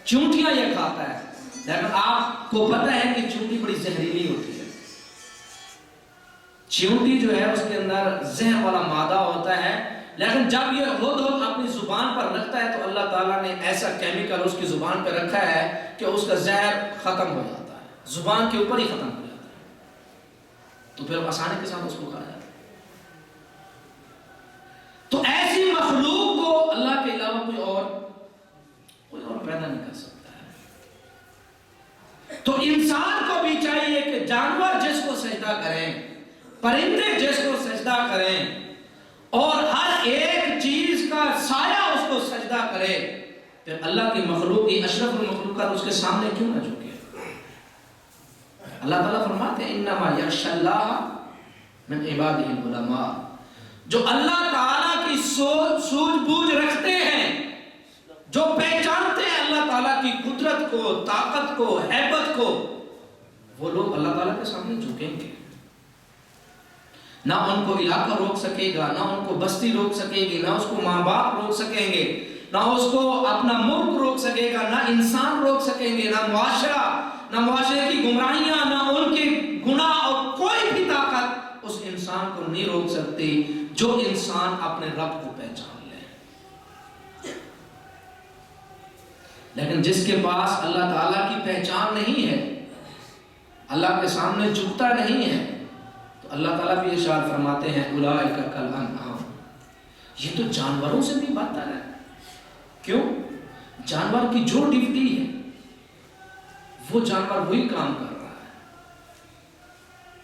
چونٹیاں یہ کھاتا ہے، لیکن آپ کو پتہ ہے کہ چونٹی بڑی زہریلی ہوتی ہے۔ چونٹی جو ہے اس کے اندر زہر والا مادہ ہوتا ہے، لیکن جب یہ ہدہد اپنی زبان پر رکھتا ہے تو اللہ تعالیٰ نے ایسا کیمیکل اس کی زبان پہ رکھا ہے کہ اس کا زہر ختم ہو جاتا ہے، زبان کے اوپر ہی ختم ہو جاتا ہے، تو پھر آسانی کے ساتھ اس کو کھا جاتا ہے۔ تو ایسی مخلوق کو اللہ کے علاوہ کوئی اور پیدا نہیں کر سکتا ہے۔ تو انسان کو بھی چاہیے کہ جانور جس کو سجدہ کریں، پرندے جس کو سجدہ کریں، اور ہر ایک چیز کا سایہ اس کو سجدہ کرے، پھر اللہ کی مخلوق کی اشرف المخلوقات اس کے سامنے کیوں نہ جھکے؟ اللہ تعالیٰ فرماتے ہیں انما یخشی اللہ من عبادہ العلماء، جو اللہ تعالیٰ کی سوجھ بوجھ رکھتے ہیں، جو پہچانتے ہیں اللہ تعالیٰ کی قدرت کو، طاقت کو، ہیبت کو، وہ لوگ اللہ تعالیٰ کے سامنے جھکیں گے۔ نہ ان کو علاقہ روک سکے گا، نہ ان کو بستی روک سکے گی، نہ اس کو ماں باپ روک سکیں گے، نہ اس کو اپنا ملک روک سکے گا، نہ انسان روک سکیں گے، نہ معاشرہ، نہ معاشرے کی گمراہیاں، نہ ان کے گناہ، اور کوئی بھی طاقت اس انسان کو نہیں روک سکتی جو انسان اپنے رب کو پہچان لے۔ لیکن جس کے پاس اللہ تعالیٰ کی پہچان نہیں ہے، اللہ کے سامنے جھکتا نہیں ہے، تو اللہ تعالیٰ بھی ارشاد فرماتے ہیں اولئک کالانعام، یہ تو جانوروں سے بھی بدتر ہے۔ کیوں؟ جانور کی جو ڈیوٹی ہے وہ جانور وہی کام کر رہا ہے۔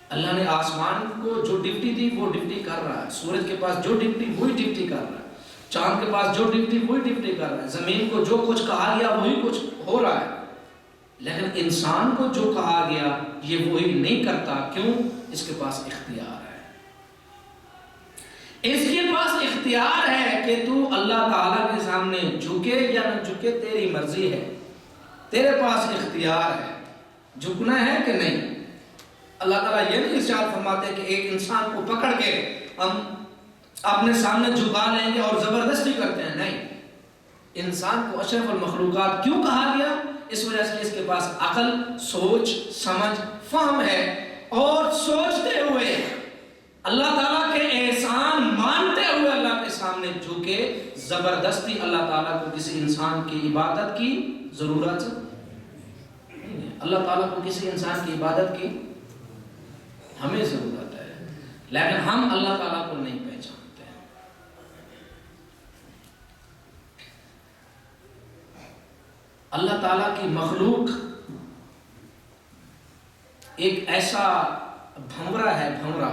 اللہ نے آسمان کو جو ڈیوٹی دی وہ ڈیوٹی کر رہا ہے، سورج کے پاس جو ڈیوٹی وہی ڈیوٹی کر رہا ہے، چاند کے پاس جو ڈیوٹی وہی ڈیوٹی کر رہا ہے، زمین کو جو کچھ کہا گیا وہی کچھ ہو رہا ہے۔ لیکن انسان کو جو کہا گیا یہ وہی نہیں کرتا۔ کیوں؟ اس کے پاس اختیار ہے، اس کے پاس اختیار ہے کہ تو اللہ تعالیٰ کے سامنے جھکے یا نہ جھکے، تیری مرضی ہے، تیرے پاس اختیار ہے، جھکنا ہے کہ نہیں۔ اللہ تعالیٰ یہ نہیں ارشاد فرماتے کہ ایک انسان کو پکڑ کے ہم اپنے سامنے جھکا لیں گے اور زبردستی کرتے ہیں، نہیں۔ انسان کو اشرف المخلوقات کیوں کہا گیا؟ اس وجہ سے اس کے پاس عقل، سوچ، سمجھ، فہم ہے، اور سوچتے ہوئے اللہ تعالیٰ کے احسان مانتے ہوئے اللہ کے سامنے جھکے۔ زبردستی اللہ تعالیٰ کو کسی انسان کی عبادت کی ضرورت نہیں ہے۔ اللہ تعالیٰ کو کسی انسان کی عبادت کی ہمیں ضرورت ہے، لیکن ہم اللہ تعالیٰ کو نہیں پہچانتے ہیں۔ اللہ تعالیٰ کی مخلوق ایک ایسا بھنورا ہے، بھنورا،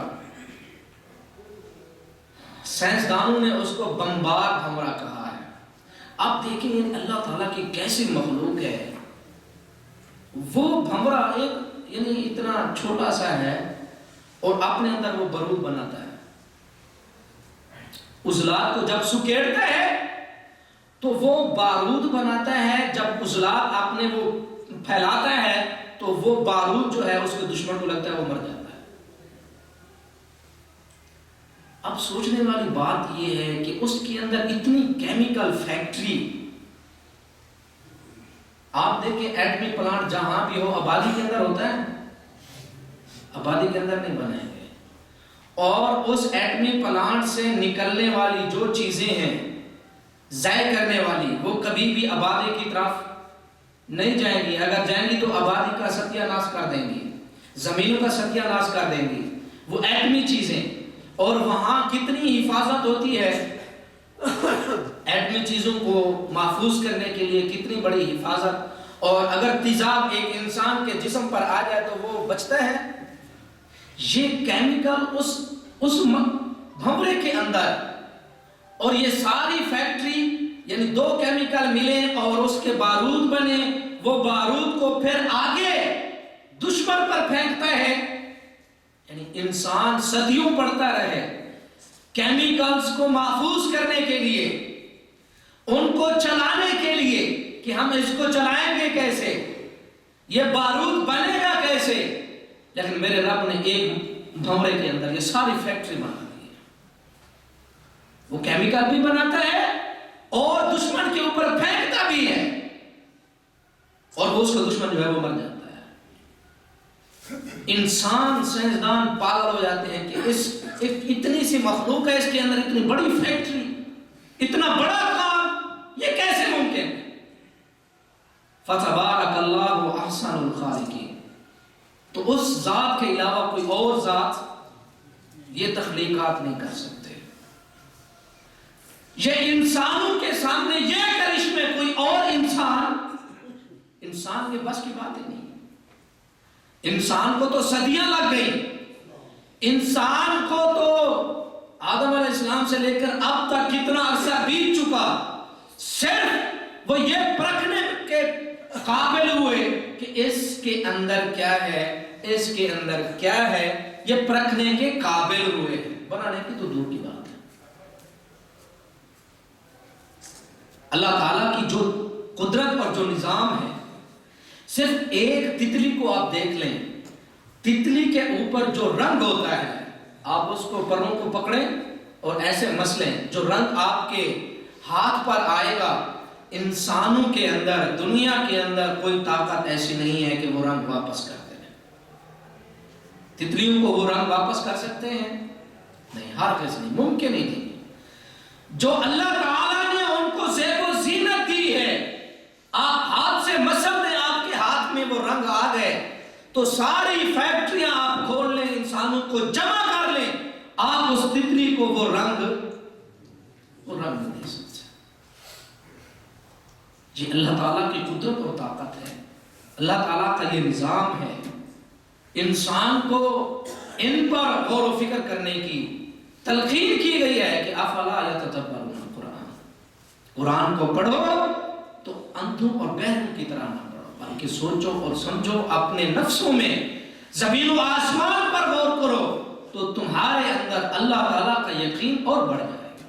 سائنسدانوں نے اس کو بمبار بھنورا کہا ہے۔ آپ دیکھیں اللہ تعالیٰ کی کیسی مخلوق ہے۔ وہ بھنورا ایک یعنی اتنا چھوٹا سا ہے اور اپنے اندر وہ بارود بناتا ہے، عضلات کو جب سکیڑتا ہے تو وہ بارود بناتا ہے، جب عضلات اپنے وہ پھیلاتا ہے تو وہ بارود جو ہے اس کے دشمن کو لگتا ہے، وہ مر جاتا ہے۔ اب سوچنے والی بات یہ ہے کہ اس کے اندر اتنی کیمیکل فیکٹری، آپ دیکھیں ایٹمی پلانٹ جہاں بھی ہو آبادی کے اندر ہوتا ہے، آبادی کے اندر نہیں بنائے گئے، اور اس ایٹمی پلانٹ سے نکلنے والی جو چیزیں ہیں ضائع کرنے والی، وہ کبھی بھی آبادی کی طرف نہیں جائیں گی۔ اگر جائیں گی تو آبادی کا ستیہ ناش کر دیں گی، زمینوں کا ستیہ ناش کر دیں گی وہ ایٹمی چیزیں۔ اور وہاں کتنی حفاظت ہوتی ہے ایٹمی چیزوں کو محفوظ کرنے کے لیے، کتنی بڑی حفاظت، اور اگر تیزاب ایک انسان کے جسم پر آ جائے تو وہ بچتا ہے۔ یہ کیمیکل اس بھنورے کے اندر، اور یہ ساری فیکٹری یعنی دو کیمیکل ملے اور اس کے بارود بنے، وہ بارود کو پھر آگے دشمن پر پھینکتا ہے، یعنی انسان صدیوں پڑتا رہے کیمیکلز کو محفوظ کرنے کے لیے، ان کو چلانے کے لیے کہ ہم اس کو چلائیں گے کیسے، یہ بارود بنے گا کیسے۔ لیکن میرے رب نے ایک بھنورے کے اندر یہ ساری فیکٹری بنا دی ہے، وہ کیمیکل بھی بناتا ہے اور دشمن کے اوپر پھینکتا بھی ہے، اور وہ اس کا دشمن جو ہے وہ مر جاتا ہے۔ انسان، سائنسدان پاگل ہو جاتے ہیں کہ اس اتنی سی مخلوق ہے، اس کے اندر اتنی بڑی فیکٹری، اتنا بڑا کام، یہ کیسے ممکن ہے؟ فَتَبَارَكَ اللَّهُ أَحْسَنُ الْخَالِقِينَ۔ تو اس ذات کے علاوہ کوئی اور ذات یہ تخلیقات نہیں کر سکتے۔ یہ انسانوں کے سامنے یہ کرشمے کوئی اور انسان کے بس کی باتیں نہیں۔ انسان کو تو صدیاں لگ گئی، انسان کو تو آدم علیہ السلام سے لے کر اب تک کتنا عرصہ بیت چکا، صرف وہ یہ پرکھنے کے قابل ہوئے کہ اس کے اندر کیا ہے، اس کے اندر کیا ہے، یہ پرکھنے کے قابل ہوئے ہیں، بنانے کی تو دور کی بات ہے۔ اللہ تعالیٰ کی جو قدرت اور جو نظام ہے، صرف ایک تتلی کو آپ دیکھ لیں، تتلی کے اوپر جو رنگ ہوتا ہے، آپ اس کو پروں کو پکڑیں اور ایسے مسلیں، جو رنگ آپ کے ہاتھ پر آئے گا، انسانوں کے اندر، دنیا کے اندر کوئی طاقت ایسی نہیں ہے کہ وہ رنگ واپس کر دیں۔ تتلیوں کو وہ رنگ واپس کر سکتے ہیں؟ نہیں، ہرگز نہیں، ممکن ہی نہیں۔ جو اللہ تعالیٰ نے ان کو زیب و زینت دی ہے، آپ ہاتھ سے مسل دیں، آپ کے ہاتھ میں وہ رنگ آ گئے تو ساری فیکٹریاں آپ کھول لیں، انسانوں کو جمع کر لیں، آپ اس تتلی کو وہ رنگ نہیں دے سکتے۔ یہ اللہ تعالیٰ کی قدرت اور طاقت ہے، اللہ تعالیٰ کا یہ نظام ہے۔ انسان کو ان پر غور و فکر کرنے کی تلقین کی گئی ہے کہ افلا یتدبرون القرآن، قرآن کو پڑھو تو اندھوں اور بہروں کی طرح نہ پڑھو، بلکہ سوچو اور سمجھو، اپنے نفسوں میں زمین و آسمان پر غور کرو تو تمہارے اندر اللہ تعالیٰ کا یقین اور بڑھ جائے گا۔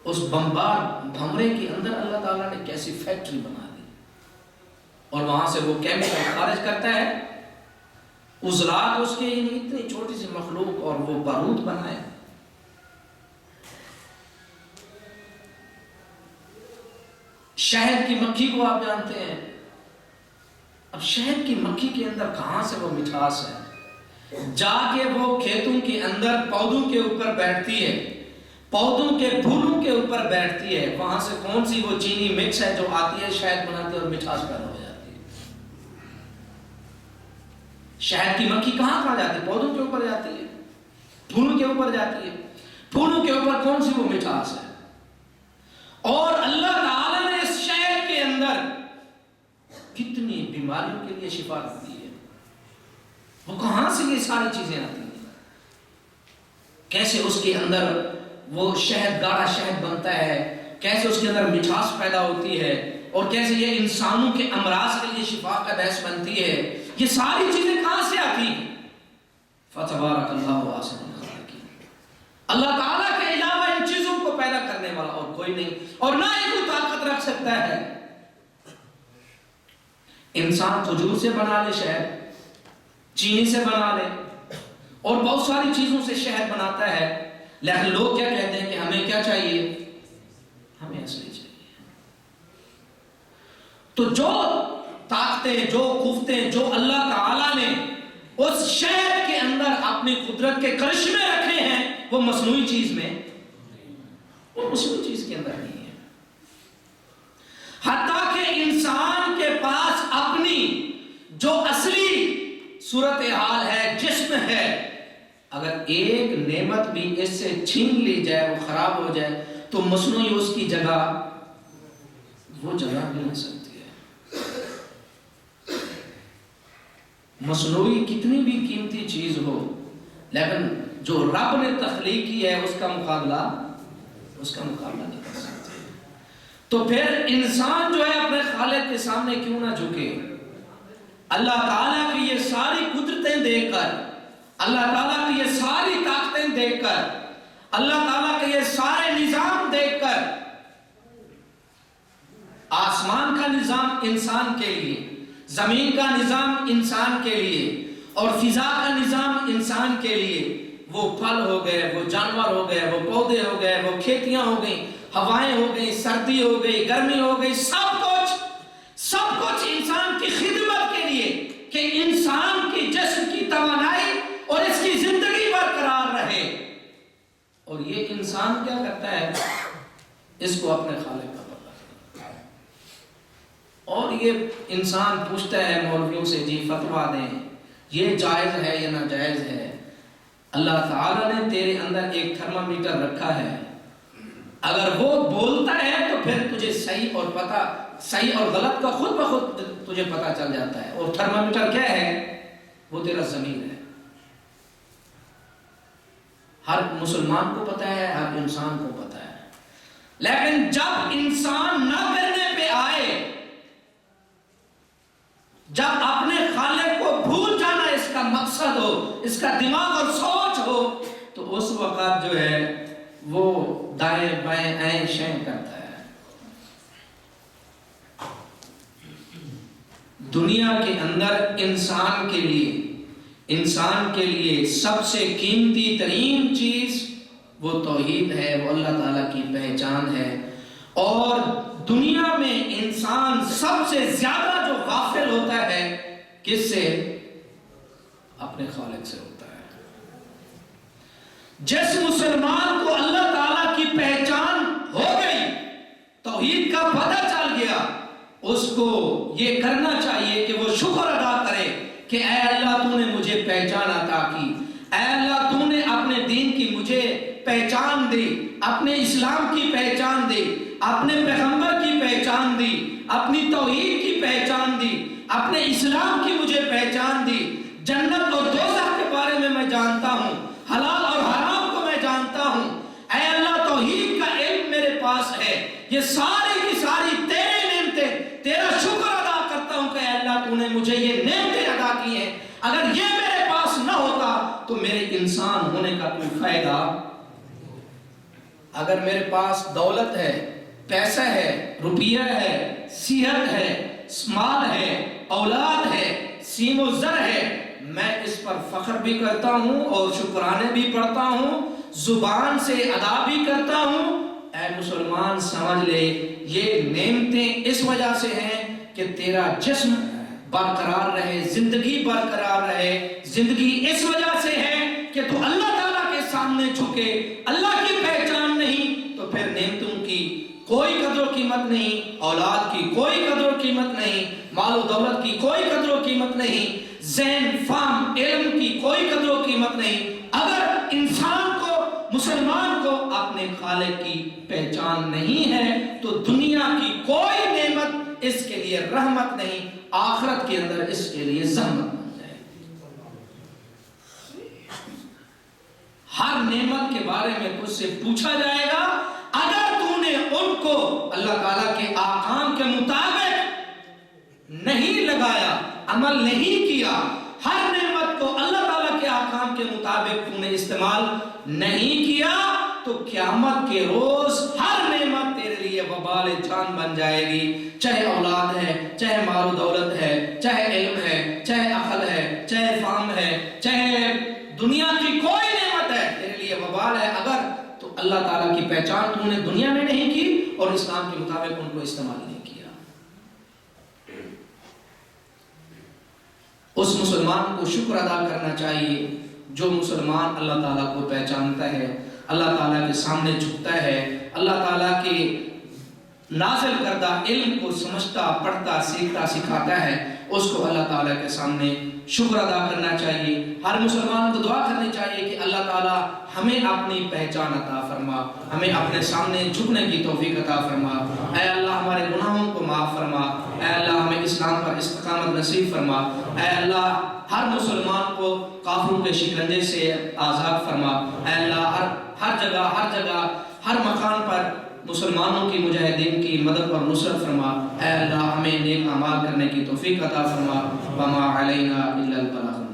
اس بھمرے کے اندر اللہ تعالیٰ نے کیسی فیکٹری بنا دی، اور وہاں سے وہ کیمیکل خارج کرتا ہے، عضلات اس کے اتنی چھوٹی سی مخلوق، اور وہ بارود بنائے۔ شہد کی مکھی کو آپ جانتے ہیں، اب شہد کی مکھی کے اندر کہاں سے وہ مٹھاس ہے؟ جا کے وہ کھیتوں کے اندر پودوں کے اوپر بیٹھتی ہے، پودوں کے پھولوں کے اوپر بیٹھتی ہے، وہاں سے کون سی وہ چینی مکس ہے جو آتی ہے، شہد بناتی ہے اور مٹھاس پیدا ہو جاتی ہے۔ شہد کی مکھی کہاں جاتی ہے؟ پودوں کے اوپر جاتی ہے، پھولوں کے اوپر جاتی ہے، پھولوں کے اوپر کون سی وہ مٹھاس ہے؟ اور اللہ تعالیٰ نے اس شہد کے اندر کتنی بیماریوں کے لیے شفا رکھ دی ہے۔ وہ کہاں سے یہ ساری چیزیں آتی ہیں؟ کیسے اس کے اندر وہ شہد، گاڑھا شہد بنتا ہے، کیسے اس کے اندر مٹھاس پیدا ہوتی ہے، اور کیسے یہ انسانوں کے امراض کے لیے شفا کا باعث بنتی ہے، یہ ساری چیزیں کہاں سے آتی ہیں؟ فتبارک اللہ احسن الخالقین، اللہ تعالیٰ کے علاوہ ان چیزوں کو پیدا کرنے والا اور کوئی نہیں، اور نہ ہی کوئی طاقت رکھ سکتا ہے۔ انسان کھجور سے بنا لے شہد، چینی سے بنا لے، اور بہت ساری چیزوں سے شہد بناتا ہے، لیکن لوگ کیا کہتے ہیں کہ ہمیں کیا چاہیے؟ ہمیں اصلی چاہیے۔ تو جو طاقتیں، جو قوتیں جو اللہ تعالیٰ نے اس شہد کے اندر اپنی قدرت کے کرشمے رکھے ہیں، وہ مصنوعی چیز میں، وہ مصنوعی چیز کے اندر نہیں ہے۔ حتیٰ کہ انسان کے پاس اپنی جو اصلی صورتحال ہے، جسم ہے، اگر ایک نعمت بھی اس سے چھین لی جائے، وہ خراب ہو جائے، تو مصنوعی اس کی جگہ وہ جگہ مل سکتی ہے۔ مصنوعی کتنی بھی قیمتی چیز ہو، لیکن جو رب نے تخلیق کی ہے اس کا مقابلہ نہیں کر سکتے۔ تو پھر انسان جو ہے اپنے خالق کے سامنے کیوں نہ جھکے؟ اللہ تعالیٰ کی یہ ساری قدرتیں دیکھ کر، اللہ تعالیٰ کی یہ ساری طاقتیں دیکھ کر، اللہ تعالیٰ کے یہ سارے نظام دیکھ کر، آسمان کا نظام انسان کے لیے، زمین کا نظام انسان کے لیے، اور فضا کا نظام انسان کے لیے، وہ پھل ہو گئے، وہ جانور ہو گئے، وہ پودے ہو گئے، وہ کھیتیاں ہو گئیں، ہوائیں ہو گئی، سردی ہو گئی، گرمی ہو گئی، سب کچھ انسان کی خدمت کے لیے، کہ انسان کی جسم کی توانائی اور اس کی زندگی برقرار رہے۔ اور یہ انسان کیا کرتا ہے؟ اس کو اپنے خالق کا پتہ ہے، اور یہ انسان پوچھتا ہے مولویوں سے، جی فتویٰ دیں، یہ جائز ہے یا ناجائز ہے؟ اللہ تعالیٰ نے تیرے اندر ایک تھرمامیٹر رکھا ہے، اگر وہ بولتا ہے تو پھر تجھے صحیح اور غلط کا خود بخود تجھے پتہ چل جاتا ہے۔ اور تھرمامیٹر کیا ہے؟ وہ تیرا ضمیر ہے۔ ہر مسلمان کو پتہ ہے، ہر انسان کو پتہ ہے، لیکن جب انسان نہ کرنے پہ آئے، جب اپنے خالق کو بھول جانا اس کا دماغ اور سوچ ہو، تو اس وقت جو ہے وہ دائیں بائیں عین شین کرتا ہے۔ دنیا کے اندر انسان کے لیے سب سے قیمتی ترین چیز وہ توحید ہے، وہ اللہ تعالیٰ کی پہچان ہے۔ اور دنیا میں انسان سب سے زیادہ جو غافل ہوتا ہے کس سے؟ اپنے خالق سے ہوتا ہے۔ جس مسلمان کو اللہ تعالیٰ کی پہچان ہو گئی، توحید کا پتہ چل گیا، اس کو یہ کرنا چاہیے کہ وہ شکر ادا کرے کہ اے اللہ تو نے مجھے پہچان عطا کی، اے اللہ تو نے اپنے دین کی مجھے پہچان دی، اپنے اسلام کی پہچان دی، اپنے پیغمبر کی پہچان دی، اپنی توحید کی پہچان دی، اپنے اسلام کی مجھے پہچان دی، جنت اور دوزخ کے بارے میں جانتا ہوں، حلال اور حرام کو میں جانتا ہوں، اے اللہ توحید کا علم میرے پاس ہے، یہ ساری کی ساری تیری نعمتیں، تیرا شکر ادا کرتا ہوں کہ اے اللہ تو نے مجھے یہ نعمتیں عطا کی ہیں، اگر یہ میرے پاس نہ ہوتا تو میرے انسان ہونے کا کوئی فائدہ۔ اگر میرے پاس دولت ہے، پیسہ ہے، روپیہ ہے، صحت ہے، مال ہے، اولاد ہے، سیم و زر ہے، میں اس پر فخر بھی کرتا ہوں اور شکرانے بھی پڑھتا ہوں، زبان سے ادا بھی کرتا ہوں۔ اے مسلمان سمجھ لے یہ نعمتیں اس وجہ سے ہیں کہ تیرا جسم برقرار رہے، زندگی برقرار رہے۔ زندگی اس وجہ سے ہے کہ تو اللہ تعالیٰ کے سامنے جھکے، اللہ کی پہچان نہیں تو پھر نعمتوں کی کوئی قدر و قیمت نہیں، اولاد کی کوئی قدر و قیمت نہیں، مال و دولت کی کوئی قدر و قیمت نہیں، ذہن فہم علم کی کوئی قدر و قیمت نہیں۔ اگر انسان کو، مسلمان کو اپنے خالق کی پہچان نہیں ہے تو دنیا کی کوئی نعمت اس کے لیے رحمت نہیں، آخرت کے اندر اس کے لیے زحمت بن جائے گی۔ ہر نعمت کے بارے میں تجھ سے پوچھا جائے گا، اگر تو نے ان کو اللہ تعالیٰ کے احکام کے مطابق نہیں لگایا، عمل نہیں کیا، ہر نعمت کو اللہ تعالیٰ کے احکام کے مطابق تو نے استعمال نہیں کیا، تو قیامت کے روز ہر نعمت تیرے لیے وبال جان بن جائے گی، چاہے اولاد ہے، چاہے مال و دولت ہے، چاہے علم ہے، چاہے عقل ہے، چاہے فہم ہے، چاہے دنیا کی کوئی نعمت ہے، تیرے لیے وبال ہے اگر تو اللہ تعالیٰ کی پہچان تو نے دنیا میں نہیں کی اور اسلام کے مطابق ان کو استعمال نہیں کیا۔ اس مسلمان کو شکر ادا کرنا چاہیے جو مسلمان اللہ تعالیٰ کو پہچانتا ہے، اللہ تعالیٰ کے سامنے جھکتا ہے، اللہ تعالیٰ کے نازل کردہ علم کو سمجھتا، پڑھتا، سیکھتا، سکھاتا ہے، اس کو اللہ تعالیٰ کے سامنے شکر ادا کرنا چاہیے۔ ہر مسلمان کو دعا کرنی چاہیے کہ اللہ تعالیٰ ہمیں اپنی پہچان عطا فرما، ہمیں اپنے سامنے جھکنے کی توفیق عطا فرما۔ اے اللہ ہمارے گناہوں کو معاف فرما، اے اللہ ہمیں اسلام پر استقامت نصیب فرما، اے اللہ ہر مسلمان کو کافروں کے شکنجے سے آزاد فرما، اے اللہ ہر جگہ ہر مکان پر مسلمانوں کی، مجاہدین کی مدد اور نصرت فرما، اے اللہ ہمیں نیک اعمال کرنے کی توفیق عطا فرما۔ وما علینا الا البلاغ۔